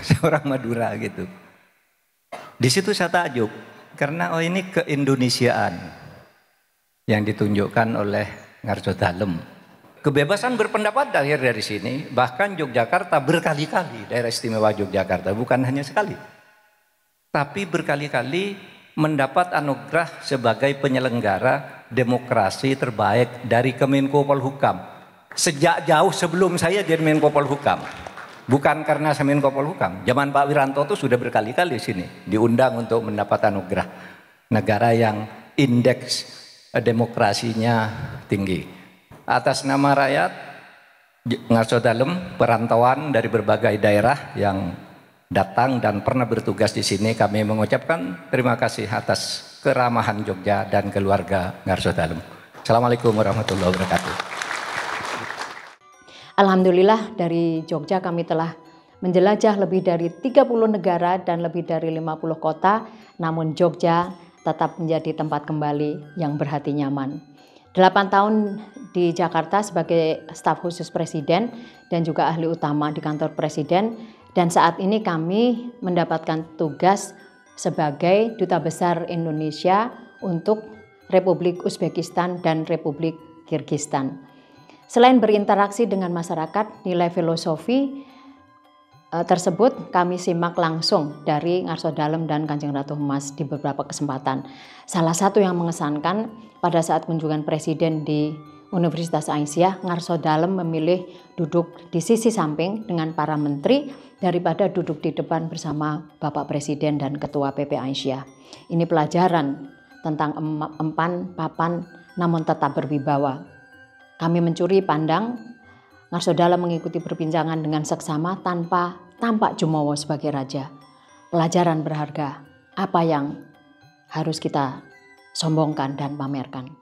Seorang Madura gitu. Di situ saya takjub karena ini keindonesiaan yang ditunjukkan oleh Ngarso Dalem. Kebebasan berpendapat lahir dari sini, bahkan Yogyakarta berkali-kali, daerah istimewa Yogyakarta, bukan hanya sekali. Tapi berkali-kali mendapat anugerah sebagai penyelenggara demokrasi terbaik dari Kemenko Polhukam. Sejak jauh sebelum saya jadi Menko Polhukam. Bukan karena saya Menko Polhukam. Zaman Pak Wiranto itu sudah berkali-kali di sini diundang untuk mendapat anugerah negara yang indeks demokrasinya tinggi. Atas nama rakyat, Ngarso Dalem, perantauan dari berbagai daerah yang datang dan pernah bertugas di sini, kami mengucapkan terima kasih atas keramahan Jogja dan keluarga Ngarso Dalem. Assalamualaikum warahmatullahi wabarakatuh. Alhamdulillah dari Jogja kami telah menjelajah lebih dari 30 negara dan lebih dari 50 kota, namun Jogja tetap menjadi tempat kembali yang berhati nyaman. 8 tahun di Jakarta sebagai staf khusus Presiden dan juga ahli utama di kantor Presiden, dan saat ini kami mendapatkan tugas sebagai Duta Besar Indonesia untuk Republik Uzbekistan dan Republik Kirgistan. Selain berinteraksi dengan masyarakat, nilai filosofi tersebut kami simak langsung dari Ngarso Dalem dan Kanjeng Ratu Humas di beberapa kesempatan. Salah satu yang mengesankan pada saat kunjungan Presiden di Universitas Aisyah, Ngarso Dalem memilih duduk di sisi samping dengan para menteri daripada duduk di depan bersama Bapak Presiden dan Ketua PP Aisyah. Ini pelajaran tentang empan, papan, namun tetap berwibawa. Kami mencuri pandang Ngarso Dalem mengikuti perbincangan dengan seksama tanpa tampak jumawa sebagai raja. Pelajaran berharga, apa yang harus kita sombongkan dan pamerkan.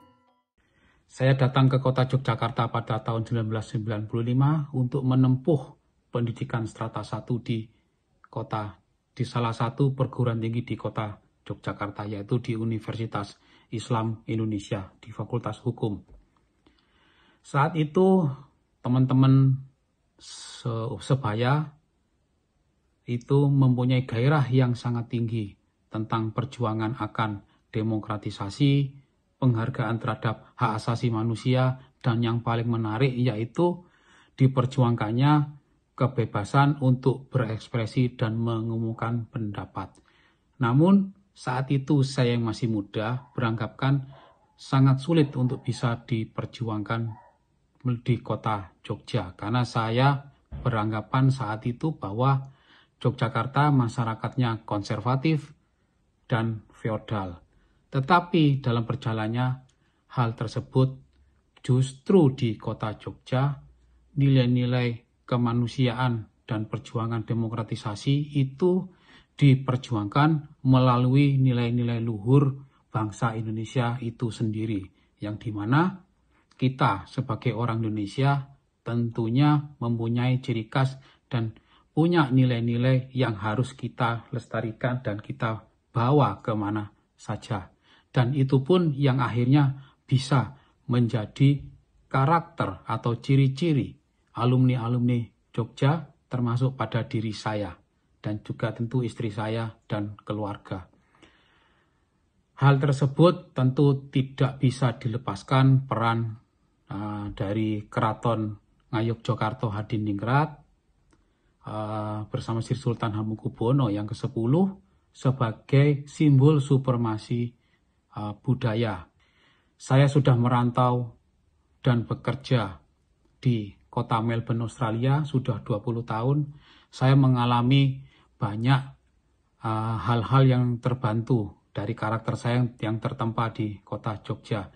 Saya datang ke kota Yogyakarta pada tahun 1995 untuk menempuh pendidikan strata 1 di salah satu perguruan tinggi di kota Yogyakarta, yaitu di Universitas Islam Indonesia di Fakultas Hukum. Saat itu teman-teman sebaya itu mempunyai gairah yang sangat tinggi tentang perjuangan akan demokratisasi, penghargaan terhadap hak asasi manusia, dan yang paling menarik yaitu diperjuangkannya kebebasan untuk berekspresi dan mengumumkan pendapat. Namun saat itu saya yang masih muda beranggapan sangat sulit untuk bisa diperjuangkan di kota Jogja, karena saya beranggapan saat itu bahwa Yogyakarta masyarakatnya konservatif dan feodal. Tetapi dalam perjalanannya hal tersebut justru di kota Jogja nilai-nilai kemanusiaan dan perjuangan demokratisasi itu diperjuangkan melalui nilai-nilai luhur bangsa Indonesia itu sendiri, yang dimana kita sebagai orang Indonesia tentunya mempunyai ciri khas dan punya nilai-nilai yang harus kita lestarikan dan kita bawa kemana saja. Dan itu pun yang akhirnya bisa menjadi karakter atau ciri-ciri alumni-alumni Jogja, termasuk pada diri saya dan juga tentu istri saya dan keluarga. Hal tersebut tentu tidak bisa dilepaskan peran dari Keraton Ngayogyakarta Hadiningrat bersama Sri Sultan Hamengkubuwono yang ke-10 sebagai simbol supremasi budaya. Saya sudah merantau dan bekerja di kota Melbourne, Australia sudah 20 tahun. Saya mengalami banyak hal-hal yang terbantu dari karakter saya yang tertempa di kota Jogja.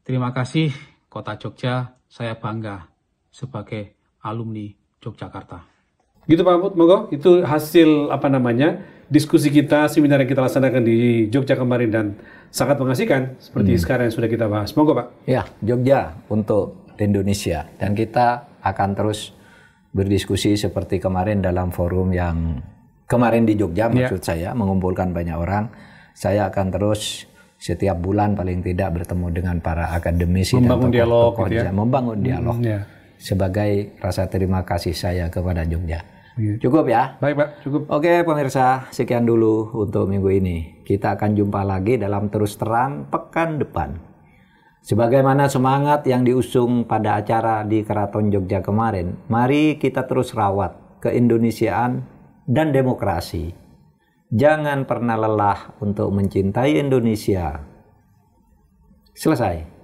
Terima kasih kota Jogja, saya bangga sebagai alumni Yogyakarta. Gitu Pak Mahfud, monggo itu hasil diskusi kita, seminar yang kita laksanakan di Jogja kemarin dan sangat mengasihkan seperti sekarang yang sudah kita bahas. Monggo Pak. Ya, Jogja untuk Indonesia dan kita akan terus berdiskusi seperti kemarin dalam forum yang kemarin di Jogja maksud saya mengumpulkan banyak orang. Saya akan terus setiap bulan paling tidak bertemu dengan para akademisi membangun dan tokoh-tokoh membangun dialog sebagai rasa terima kasih saya kepada Jogja. Cukup ya? Baik Pak, cukup. Oke pemirsa, sekian dulu untuk minggu ini. Kita akan jumpa lagi dalam Terus Terang pekan depan. Sebagaimana semangat yang diusung pada acara di Keraton Jogja kemarin, mari kita terus rawat keindonesiaan dan demokrasi. Jangan pernah lelah untuk mencintai Indonesia. Selesai.